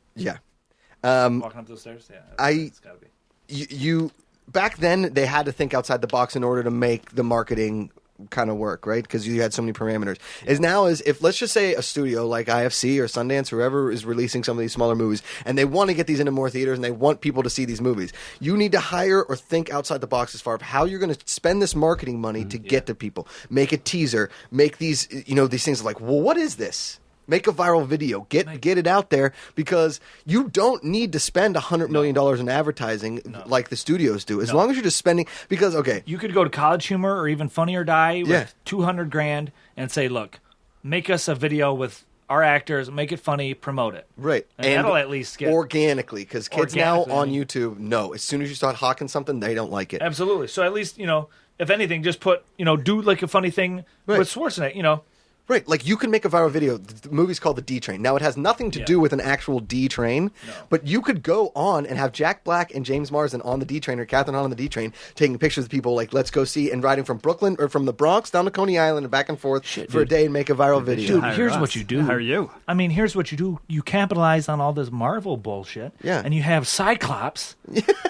Walking up those stairs? Yeah. It's gotta be. you back then they had to think outside the box in order to make the marketing kind of work, right? Because you had so many parameters. If let's just say a studio like IFC or Sundance, whoever is releasing some of these smaller movies, and they want to get these into more theaters and they want people to see these movies, you need to hire or think outside the box as far as how you're going to spend this marketing money to get to people. Make a teaser, make these these things like, well, what is this? Make a viral video. Get it out there, because you don't need to spend $100 million in advertising like the studios do. As long as you're just spending, because You could go to College Humor or even Funny or Die with $200,000 and say, look, make us a video with our actors, make it funny, promote it. right, And that'll at least get organically, because kids now Organically, on I mean. YouTube know as soon as you start hawking something, they don't like it. Absolutely. So at least, if anything, just put, do like a funny thing with Schwarzenegger, Right, like you can make a viral video. The movie's called The D Train. Now it has nothing to do with an actual D train, but you could go on and have Jack Black and James Marsden on the D train, or Catherine Hahn on the D train, taking pictures of people like, let's go see, and riding from Brooklyn or from the Bronx down to Coney Island and back and forth for a day and make a viral video. Dude, here's what you do. How are you? I mean, here's what you do. You capitalize on all this Marvel bullshit. Yeah. And you have Cyclops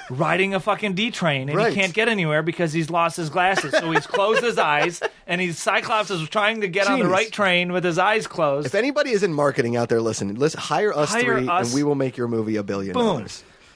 riding a fucking D train, and Right. he can't get anywhere because he's lost his glasses. So he's closed his eyes, and Cyclops is trying to get on the Genius. right train with his eyes closed. If anybody is in marketing out there, listen, hire us Hire three, us. and we will make your movie $1 billion. Boom.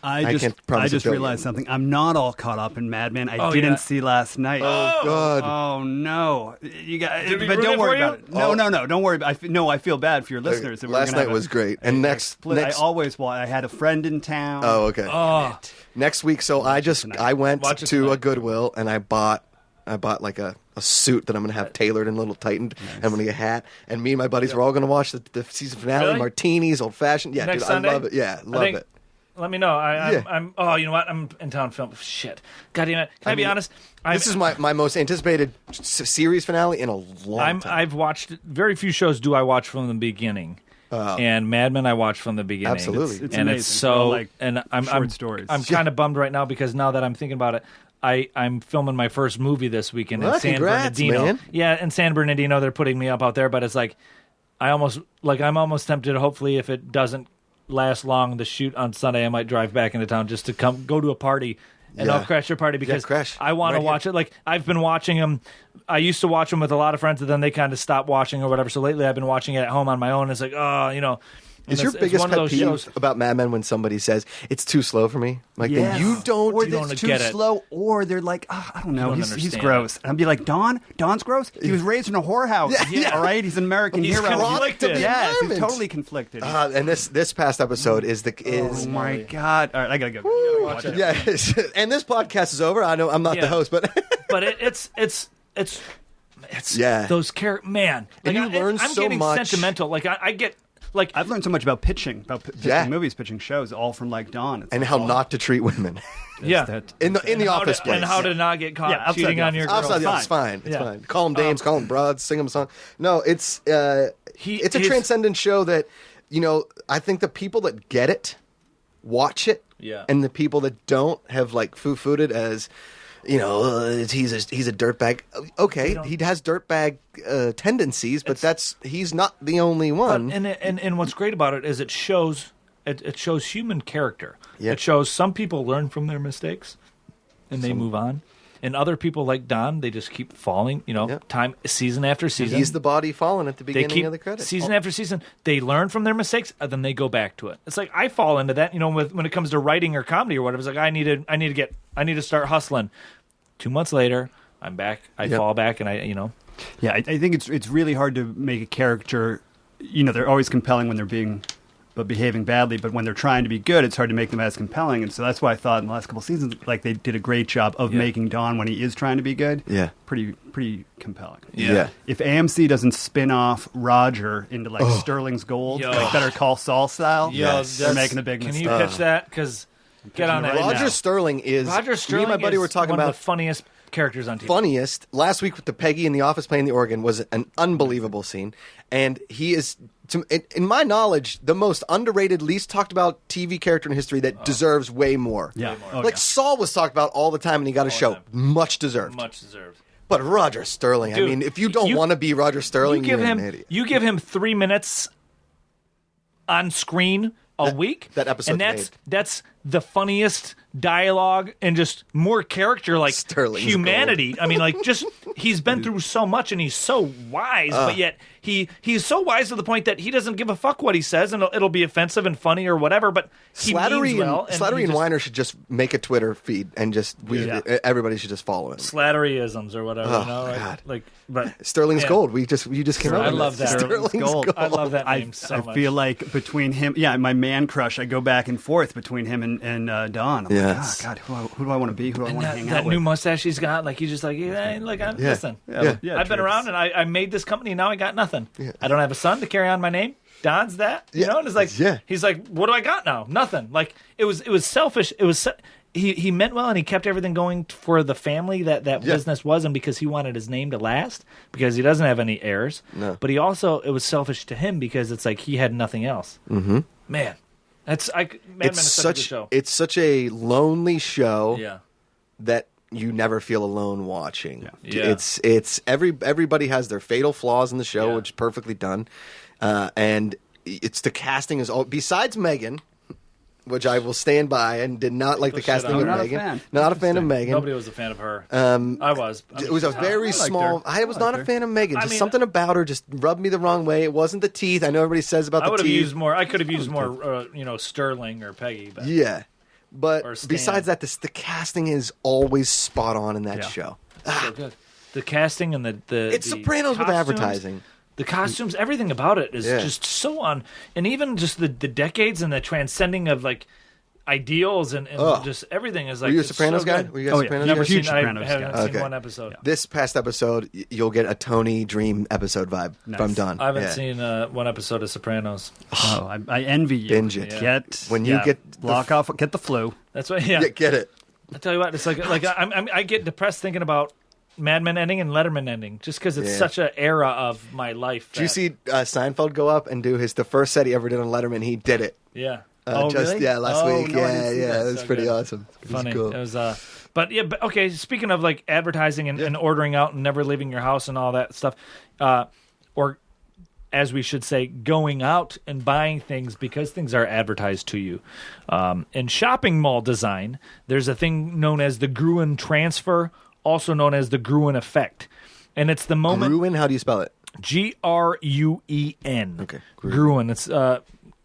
I can't promise I $1 just billion. realized something. I'm not all caught up in Mad Men. I Oh, didn't yeah. see last night. Oh, God. Oh no! You got, Did we but ruin don't it worry for you? about it. No. Don't worry. I feel bad for your listeners. that we're Last gonna night have was great. And next- I always I had a friend in town. Oh, okay. Oh, Next week, so I went Watch it to tonight. a Goodwill and I bought like a suit that I'm going to have tailored and a little tightened. I'm going to get a hat. And me and my buddies were all going to watch the season finale, Really? martinis, old fashioned. Yeah, Next dude, Sunday? I love it. Yeah, love it. Let me know. Yeah. I'm. Oh, you know what? I'm in town film. Shit. God damn it. Can I be honest? This is my most anticipated series finale in a long time. I've watched very few shows. Do I watch from the beginning? And Mad Men I watched from the beginning. Absolutely. It's and amazing. it's They're all so. like and I'm short stories. I'm kind of bummed right now because now that I'm thinking about it, I'm filming my first movie this weekend Well, in San congrats, Bernardino. man. Yeah, in San Bernardino, they're putting me up out there, but it's like I'm almost tempted. Hopefully, if it doesn't last long, the shoot on Sunday, I might drive back into town just to go to a party. And Yeah. I'll crash your party because crash. I want Right to watch it. Like I've been watching them. I used to watch them with a lot of friends, and then they kind of stopped watching or whatever. So lately, I've been watching it at home on my own. It's like, and Is your it's biggest one of pet those peeve shows. about Mad Men when somebody says it's too slow for me? Like Yes. then you don't. or you that's don't too get it. slow, or they're like, I don't know, don't he's understand. gross. And I'd be like, Don's gross. He was raised in a whorehouse. Yeah. All right, he's an American He's hero. conflicted. Yes, he's environment. totally conflicted. And this past episode is oh my god! All right, I gotta go. You gotta watch it. Yes, and this podcast is over. I know I'm not the Yeah. host, but But it's Yeah. those characters, man. And Like, you learn I'm so getting much. sentimental. Like I get like I've learned so much about pitching, pitching Yeah. movies, pitching shows, all from like Don. It's and like, how oh, not to treat women yeah. that- in the How office to, place and how to not get caught Yeah, outside cheating the on your girl. Outside the fine. office, fine. It's Yeah. fine. Call them dames, call them broads, sing them a song. No, it's it's a he's- transcendent show that I think the people that get it watch it, Yeah. and the people that don't have like foo-fooed it as, he's a dirtbag. Okay, he has dirtbag tendencies, but he's not the only one. But, and what's great about it is it shows human character. Yeah. It shows some people learn from their mistakes and they move on. And other people like Don, they just keep falling, season after season. He's the body falling at the beginning of the credits. Season after season, they learn from their mistakes, and then they go back to it. It's like I fall into that, when it comes to writing or comedy or whatever. It's like I need to start hustling. 2 months later, I'm back. I fall back, and Yeah, I think it's really hard to make a character. They're always compelling when they're behaving badly, but when they're trying to be good, it's hard to make them as compelling. And so that's why I thought in the last couple of seasons, like they did a great job of making Don, when he is trying to be good, pretty compelling. Yeah. If AMC doesn't spin off Roger into like Sterling's Gold, like Better Call Saul style, they're making a big mistake. Can you pitch that? Because get on that. Roger now. Sterling is. Roger Sterling me and my buddy is were talking one about of the funniest characters on TV. Funniest last week with the Peggy in the office playing the organ was an unbelievable scene, and he is, in my knowledge, the most underrated, least talked about TV character in history that deserves way more. Yeah. Saul was talked about all the time, and he got a show. time. Much deserved. Much deserved. But Roger Sterling, Dude, I mean, if you don't want to be Roger Sterling, you're an idiot. You give him 3 minutes on screen a week. That episode's and that's the funniest dialogue and just more character, like Sterling's humanity. I mean, like just he's been through so much and he's so wise, but yet he's so wise to the point that he doesn't give a fuck what he says, and it'll be offensive and funny or whatever. But he means well. Slattery and Weiner should just make a Twitter feed and just everybody should just follow him. Slatteryisms or whatever. Oh, God. But Sterling's Gold. You just came out. I love that. Sterling's Gold. I love that name so much. I feel like between him, my man crush, I go back and forth between him and Don. I'm Yes. like, oh, God, who do I want to be? Who do I want to hang out that with? new mustache he's got, like he's just like, listen, I've been around and I made this company and now I got nothing. Yeah. I don't have a son to carry on my name. Don's that, and it's like, he's like, what do I got now? Nothing. Like it was selfish. It was he meant well and he kept everything going for the family that business was, and because he wanted his name to last, because he doesn't have any heirs. No. But it was selfish to him because it's like he had nothing else. Mm-hmm. Man. Mad Men is such a good show. It's such a lonely show. Yeah. That you never feel alone watching. Yeah. It's everybody has their fatal flaws in the show, which is perfectly done, and it's the casting is all besides Megan, which I will stand by and did not like the casting of Megan. Not a fan of Megan. Nobody was a fan of her. I was. It was a very small. I was not a fan of Megan. Just something about her just rubbed me the wrong way. It wasn't the teeth. I know everybody says about the teeth. I could have used more. Sterling or Peggy. But. Yeah. But besides that, the casting is always spot on in that show. So good. The casting and it's Sopranos with advertising. The costumes, everything about it is just so on, and even just the decades and the transcending of like ideals and just everything is like. Were you a Sopranos guy? Were you guys Sopranos Never guys? seen. I haven't seen one episode. This past episode, you'll get a Tony Dream episode vibe from Don. I haven't seen one episode of Sopranos. Oh, I envy you. Binge it. Get the flu. That's what. Yeah, get it. I tell you what, it's like I get depressed thinking about Mad Men ending and Letterman ending, just because it's such an era of my life. Did you see Seinfeld go up and do the first set he ever did on Letterman? He did it. Yeah. Really? Yeah, last week. No, It was pretty awesome. It was funny. cool. It was but okay, speaking of like advertising and ordering out and never leaving your house and all that stuff, or as we should say, going out and buying things because things are advertised to you. In shopping mall design, there's a thing known as the Gruen transfer, also known as the Gruen Effect. And it's the moment... Gruen, how do you spell it? Gruen. Okay. Gruen. It's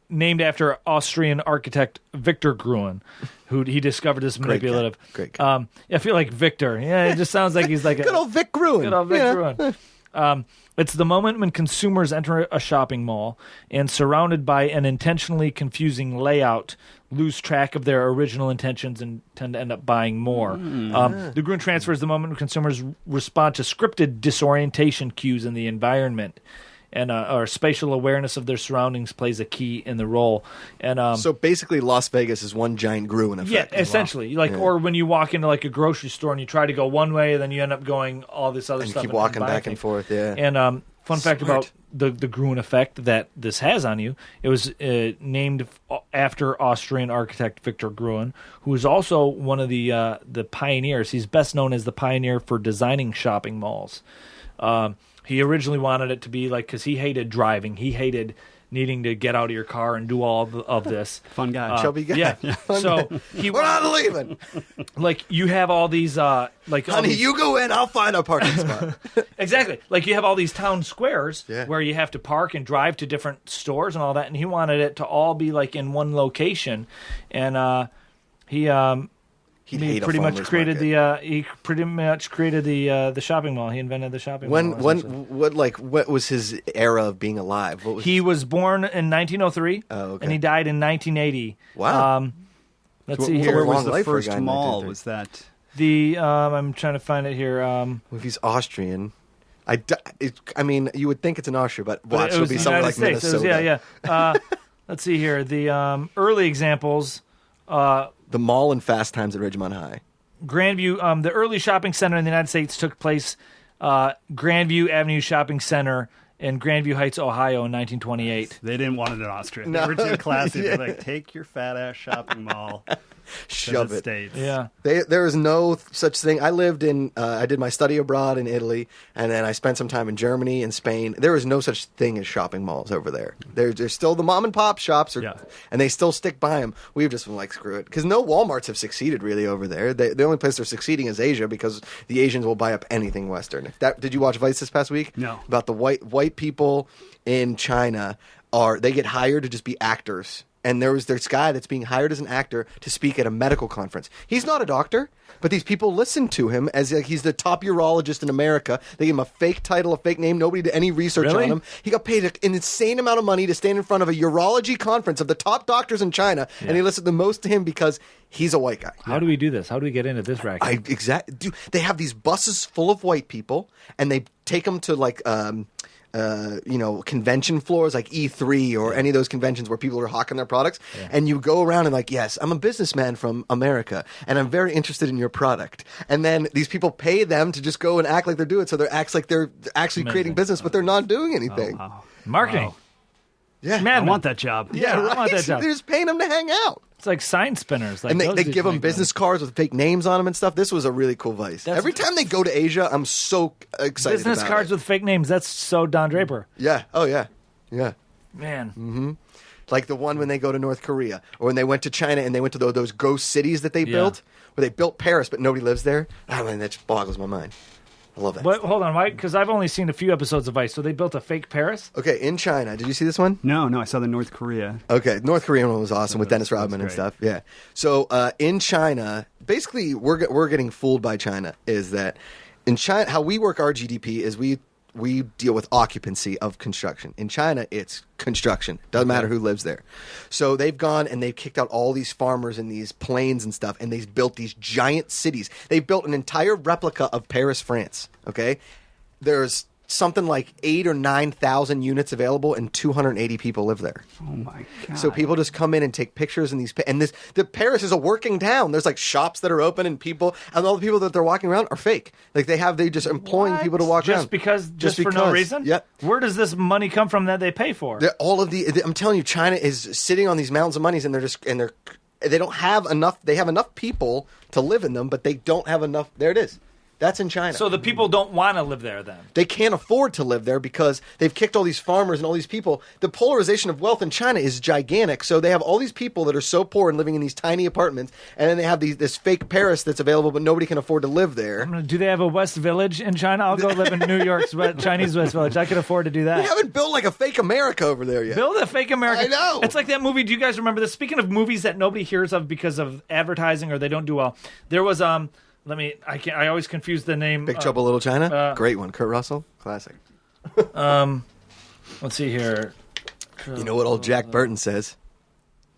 named after Austrian architect Victor Gruen, who he discovered this manipulative... Great guy. I feel like Victor. Yeah, it just sounds like he's like... Good old Vic Gruen. Good old Vic Gruen. It's the moment when consumers enter a shopping mall and, surrounded by an intentionally confusing layout, lose track of their original intentions and tend to end up buying more. The Gruen transfer is the moment when consumers respond to scripted disorientation cues in the environment, and or spatial awareness of their surroundings plays a key in the role. And so basically, Las Vegas is one giant Gruen effect. Yeah, essentially. Or when you walk into like a grocery store and you try to go one way, and then you end up going all this other stuff. And keep walking back and forth. Yeah. And Fun fact about the Gruen Effect that this has on you. It was named after Austrian architect Victor Gruen, who is also one of the pioneers. He's best known as the pioneer for designing shopping malls. He originally wanted it to be like, because he hated driving. He hated needing to get out of your car and do all of this. Fun guy. Chubby guy. Yeah. Fun So guy. he We're not leaving. like you have all these like all Honey, these- you go in, I'll find a parking spot. exactly like you have all these town squares Yeah. where you have to park and drive to different stores and all that, and he wanted it to all be like in one location, and he He'd hate a pretty much farmer's created market. the shopping mall. He invented the shopping mall. essentially. What was his era of being alive? What was He was born in 1903, Oh, okay. and he died in 1980. Wow. Let's see Where here. was Long the life for a first guy in mall? 1930. Was that? The I'm trying to find it here. If he's Austrian, I mean, you would think it's in Austria, but watch, it it'll was be the somewhere United like States. It was- Minnesota. yeah. Let's see here. The early examples. The mall in Fast Times at Ridgemont High. Grandview, the early shopping center in the United States took place Grandview Avenue Shopping Center in Grandview Heights, Ohio in 1928. They didn't want it in Austria. No. They were too classy. They're like, take your fat ass shopping mall to Shove the it. States. Yeah. There is no such thing. I lived in, I did my study abroad in Italy, and then I spent some time in Germany and Spain. There is no such thing as shopping malls over there. There's still the mom and pop shops, Yeah. and they still stick by them. We've just been like, screw it. Because no Walmarts have succeeded really over there. The only place they're succeeding is Asia, because the Asians will buy up anything Western. Did you watch Vice this past week? No. About the white people in China, they get hired to just be actors. And there was this guy that's being hired as an actor to speak at a medical conference. He's not a doctor, but these people listen to him as like he's the top urologist in America. They gave him a fake title, a fake name. Nobody did any research Really? on him. He got paid an insane amount of money to stand in front of a urology conference of the top doctors in China, and they listened the most to him because he's a white guy. How do we do this? How do we get into this racket? They have these buses full of white people, and they take them to like convention floors like E3 or any of those conventions where people are hawking their products, and you go around and like, yes, I'm a businessman from America, and I'm very interested in your product. And then these people pay them to just go and act like they're doing it, so they acts like they're actually creating business, but they're not doing anything. Wow. Marketing. Yeah, I Madman. want that job. yeah, I right. want that job. They're just paying them to hang out. It's like sign spinners. Like And they those give dudes them make business cards with fake names on them and stuff. This was a really cool Vice. That's- Every time they go to Asia, I'm so excited business about cards it. with fake names. That's so Don Draper. Yeah. Oh, yeah. Yeah. Man. Like the one when they go to North Korea, or when they went to China and they went to those ghost cities that they built, where they built Paris but nobody lives there. I mean, that just boggles my mind. I love that. But hold on, why? Because I've only seen a few episodes of Vice. So they built a fake Paris. Okay, in China, did you see this one? No, I saw the North Korea. Okay, North Korean one was awesome with Dennis Rodman and great. stuff. Yeah. So in China, basically, we're getting fooled by China. Is that in China, how we work our GDP is we deal with occupancy of construction. In China, it's construction. Doesn't matter who lives there. So they've gone and they've kicked out all these farmers in these plains and stuff, and they've built these giant cities. They've built an entire replica of Paris, France. Okay, there's something like 8,000 or 9,000 units available, and 280 people live there. Oh my god! So people just come in and take pictures in these, and the Paris is a working town. There's like shops that are open, and all the people that they're walking around are fake. Like they just employing people to walk just around because, just for no reason. Yep. Where does this money come from that they pay for? I'm telling you, China is sitting on these mountains of monies, and they don't have enough. They have enough people to live in them, but they don't have enough. There it is. That's in China. So the people don't want to live there then. They can't afford to live there because they've kicked all these farmers and all these people. The polarization of wealth in China is gigantic. So they have all these people that are so poor and living in these tiny apartments, and then they have this fake Paris that's available, but nobody can afford to live there. Do they have a West Village in China? I'll go live in New York's Chinese West Village. I could afford to do They that. haven't built like a fake America over there yet. Build a fake America. I know. It's like that movie. Do you guys remember this? Speaking of movies that nobody hears of because of advertising or they don't do well, there was I always confuse the name. Big Trouble in Little China? Great one. Kurt Russell? Classic. Let's see here. You know what old Jack Burton says?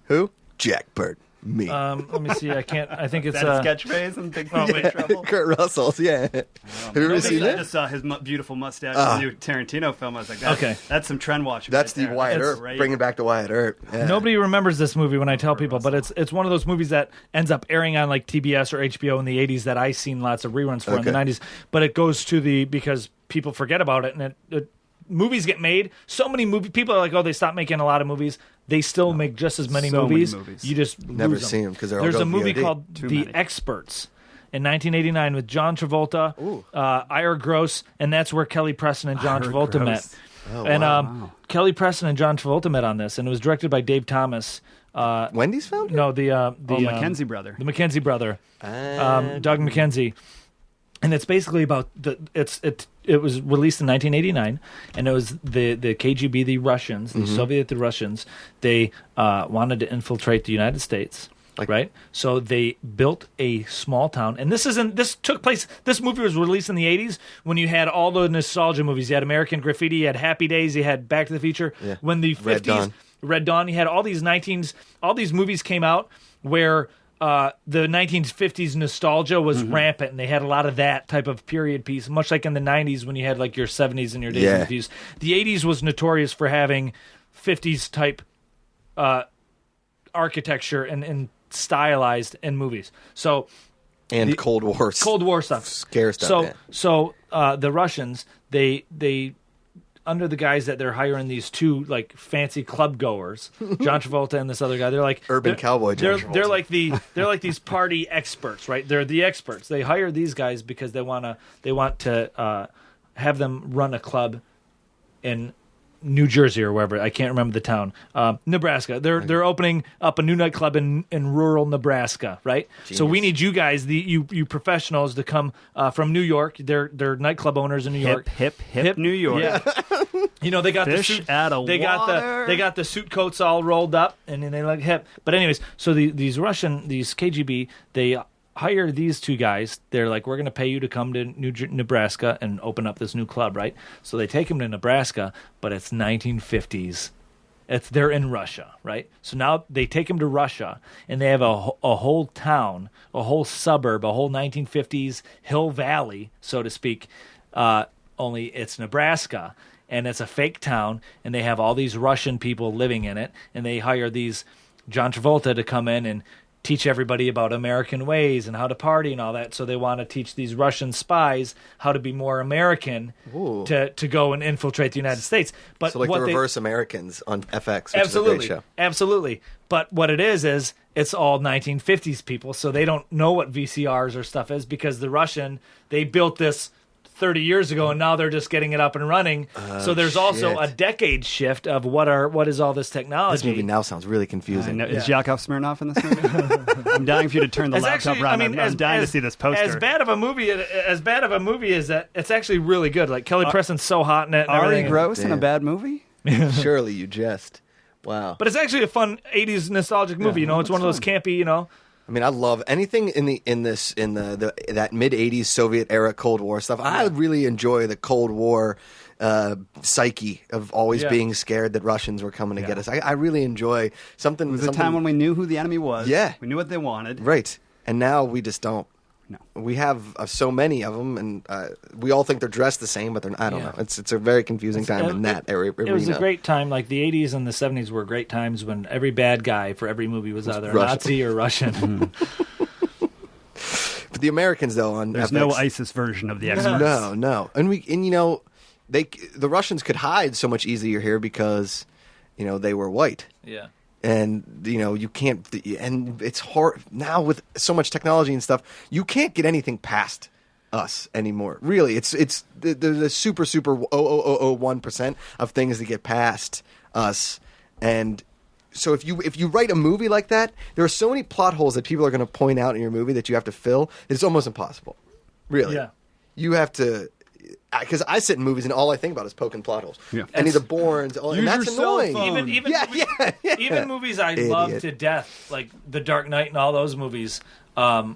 Who? Jack Burton. Me. Let me see. I can't. I think it's That catchphrase in Big Trouble. Kurt Russell, yeah. Have you ever seen I that? just saw his beautiful mustache in the new Tarantino film. I was like, that's some trend watching. That's right the there. Wyatt That's Earp. great. Bringing back the Wyatt Earp. Yeah. Nobody remembers this movie when I tell people, but it's one of those movies that ends up airing on like TBS or HBO in the 80s that I've seen lots of reruns for in the 90s. But it goes to because people forget about it, and it movies get made. So many people are like, oh, they stopped making a lot of movies. They still make just as many movies. You just never lose see them because they're all There's a going movie VOD. called The Experts in 1989 with John Travolta, Ira Gross, and that's where Kelly Preston and John Travolta met. Oh, And wow. Kelly Preston and John Travolta met on this, and it was directed by Dave Thomas. Wendy's Founder? No, the Mackenzie brother. the Mackenzie brother, Doug Mackenzie, and it's basically about it was released in 1989, and it was the KGB, the Russians, the Soviet, the Russians. They wanted to infiltrate the United States. Right, so they built a small town, and this took place. This movie was released in the '80s when you had all the nostalgia movies. You had American Graffiti, you had Happy Days, you had Back to the Future. Yeah. When the '50s, Red Dawn, you had all these all these movies came out where the 1950s nostalgia was rampant, and they had a lot of that type of period piece, much like in the '90s when you had like your '70s and your Days of Confused. The '80s was notorious for having '50s type architecture and stylized in movies. So And Cold War stuff. Scare stuff. So the Russians, they under the guys that they're hiring these two like fancy club goers, John Travolta and this other guy, they're like Urban cowboy John Travolta. They're like these party experts, right? They're the experts. They hire these guys because they want to have them run a club in New Jersey or wherever. I can't remember the town. Nebraska. They're opening up a new nightclub in rural Nebraska, right? Genius. So we need you guys, you professionals, to come from New York. They're nightclub owners in New York. Hip New York. Yeah. You know, they got Fish the suit, out of water. they got the suit coats all rolled up, and then they like hip. But anyways, so these KGB, they hire these two guys. They're like, we're going to pay you to come to Nebraska and open up this new club, right? So they take them to Nebraska, but it's 1950s. They're in Russia, right? So now they take them to Russia, and they have a whole town, a whole suburb, a whole 1950s hill valley, so to speak. Only it's Nebraska, and it's a fake town, and they have all these Russian people living in it, and they hire these John Travolta to come in and teach everybody about American ways and how to party and all that. So they want to teach these Russian spies how to be more American to go and infiltrate the United States. But So like what the Reverse Americans on FX, which absolutely, is a great show. Absolutely. But what it is it's all 1950s people, so they don't know what VCRs or stuff is because the Russian, they built this 30 years ago, and now they're just getting it up and running. So there's also a decade shift of what is all this technology. This movie now sounds really confusing. Is Yakov Smirnoff in this movie? I'm dying for you to turn the laptop around. I'm dying to see this poster. As bad of a movie as that, it's actually really good. Like Kelly Preston's so hot in it. And Ari everything. Gross in a bad movie? Surely you jest. Wow. But it's actually a fun 80s nostalgic movie. It's one of those campy, I mean, I love anything in that mid '80s Soviet era Cold War stuff. I really enjoy the Cold War psyche of always being scared that Russians were coming to get us. I really enjoy something. It was a time when we knew who the enemy was. Yeah, we knew what they wanted. Right, and now we just don't. No, we have so many of them, and we all think they're dressed the same, but they're. I don't know. It's a very confusing time in that arena. It was a great time. Like the 80s and the 70s were great times when every bad guy for every movie was either Russian. Nazi or Russian. But the Americans, though, on there's FX, no ISIS version of the Experts. No, and the Russians could hide so much easier here because they were white. Yeah. And you can't, and it's hard now with so much technology and stuff. You can't get anything past us anymore. Really, it's the super 0.0001% of things that get past us. And so if you write a movie like that, there are so many plot holes that people are going to point out in your movie that you have to fill. It's almost impossible. Really, yeah. You have to. Because I sit in movies and all I think about is poking plot holes. Yeah. Any of the Bournes, and that's annoying. Even movies I love to death, like The Dark Knight and all those movies. I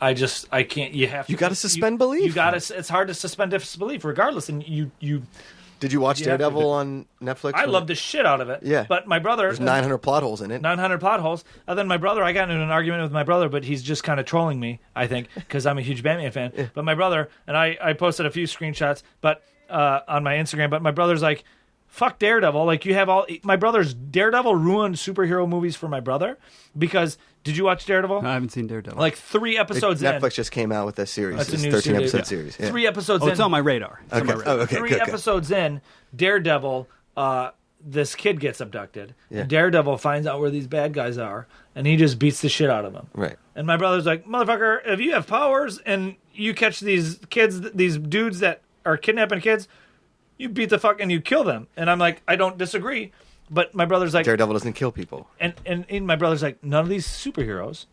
can't. You have to. You got to suspend belief. You got to. It's hard to suspend disbelief, regardless. And you. Did you watch Daredevil on Netflix? I loved the shit out of it. Yeah. But my brother... There's 900 plot holes in it. 900 plot holes. And then my brother... I got into an argument with my brother, but he's just kind of trolling me, I think, because I'm a huge Batman fan. Yeah. But my brother... And I posted a few screenshots on my Instagram, but my brother's like, fuck Daredevil. Like, you have my brother's Daredevil ruined superhero movies for my brother because did you watch Daredevil? No, I haven't seen Daredevil. Like 3 episodes in. Netflix just came out with a series. That's a It's new 13 series. episode series. Yeah. 3 episodes in. it's on my radar. It's on my radar. Oh, okay. 3 good. episodes in, Daredevil, this kid gets abducted. Yeah. And Daredevil finds out where these bad guys are, and he just beats the shit out of them. Right. And my brother's like, motherfucker, if you have powers and you catch these kids, these dudes that are kidnapping kids, you beat the fuck and you kill them. And I'm like, I don't disagree. But my brother's like, Daredevil doesn't kill people. and my brother's like, none of these superheroes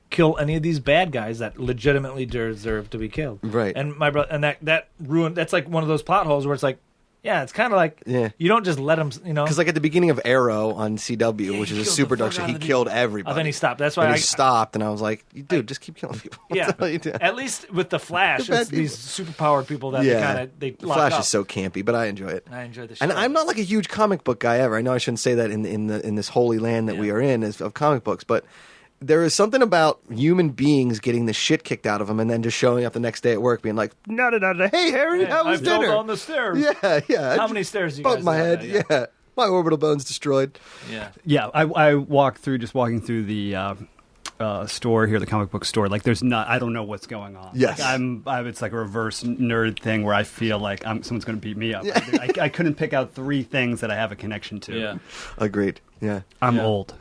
kill any of these bad guys that legitimately deserve to be killed. Right. And my brother, and that ruined. That's like one of those plot holes where it's like, yeah, it's kind of like, Yeah. you don't just let them, Because like at the beginning of Arrow on CW, which he is a killed super the fuck dark show, out he of the- killed everybody. Oh, then he stopped. That's why And I he stopped, and I was like, dude, just keep killing people. What Yeah, the hell you doing? at least with the Flash, They're bad it's these superpowered people that Yeah. they The lock Flash up. is so campy, but I enjoy it. I enjoy the show. And I'm not like a huge comic book guy ever. I know I shouldn't say that in this holy land that we are in of comic books, but there is something about human beings getting the shit kicked out of them and then just showing up the next day at work being like, hey Harry, how was I fell dinner? down the stairs. Yeah. How many stairs do you Bumped guys my have head. there? Yeah. My orbital bone's destroyed. Yeah. Yeah, I walked through walking through the store here, the comic book store. Like, I don't know what's going on. Yes. Like, it's like a reverse nerd thing where I feel like someone's going to beat me up. I couldn't pick out 3 things that I have a connection to. Yeah. Agreed. Yeah. I'm old.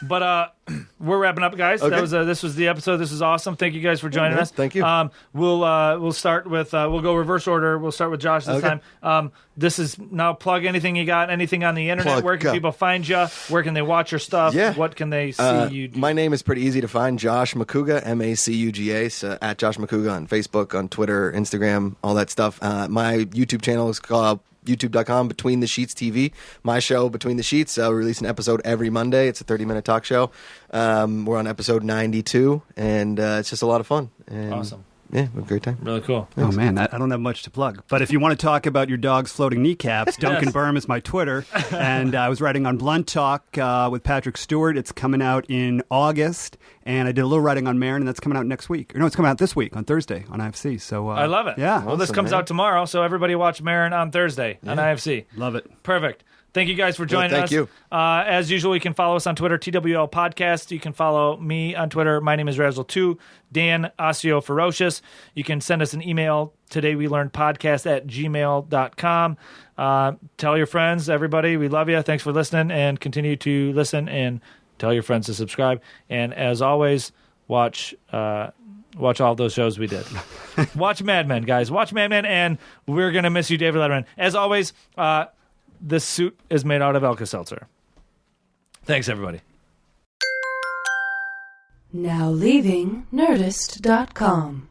But we're wrapping up, guys. Okay. This was the episode. This is awesome. Thank you guys for joining man. us. Thank you. We'll start with we'll go reverse order. We'll start with Josh this Okay. time. This is now plug anything you got, anything on the internet. Plug, Where can go. people find you? Where can they watch your stuff? Yeah. What can they see you do? My name is pretty easy to find. Josh Macuga, Macuga. So at Josh Macuga on Facebook, on Twitter, Instagram, all that stuff. My YouTube channel is called youtube.com Between the Sheets TV. My show, Between the Sheets. We release an episode every Monday. It's a 30-minute talk show. We're on episode 92, and it's just a lot of fun. And, Awesome. Yeah, we have a great time. Really cool. Oh, man, I don't have much to plug. But if you want to talk about your dog's floating kneecaps, Duncan Birmingham is my Twitter. And I was writing on Blunt Talk with Patrick Stewart. It's coming out in August. And I did a little writing on Marin, and that's coming out next week. Or no, it's coming out this week on Thursday on IFC. So I love it. Yeah. Well, this Awesome, comes man. out tomorrow, so everybody watch Marin on Thursday on IFC. Love it. Perfect. Thank you guys for joining thank us. you. As usual, you can follow us on Twitter, TWL Podcast. You can follow me on Twitter. My name is Razzle2. Dan Osseo Ferocious. You can send us an email, todaywelearnedpodcast@gmail.com. Tell your friends, everybody. We love you. Thanks for listening, and continue to listen and tell your friends to subscribe. And as always, watch all those shows we did. Watch Mad Men, guys. Watch Mad Men, and we're going to miss you, David Letterman. As always, this suit is made out of Alka-Seltzer. Thanks, everybody. Now leaving Nerdist.com.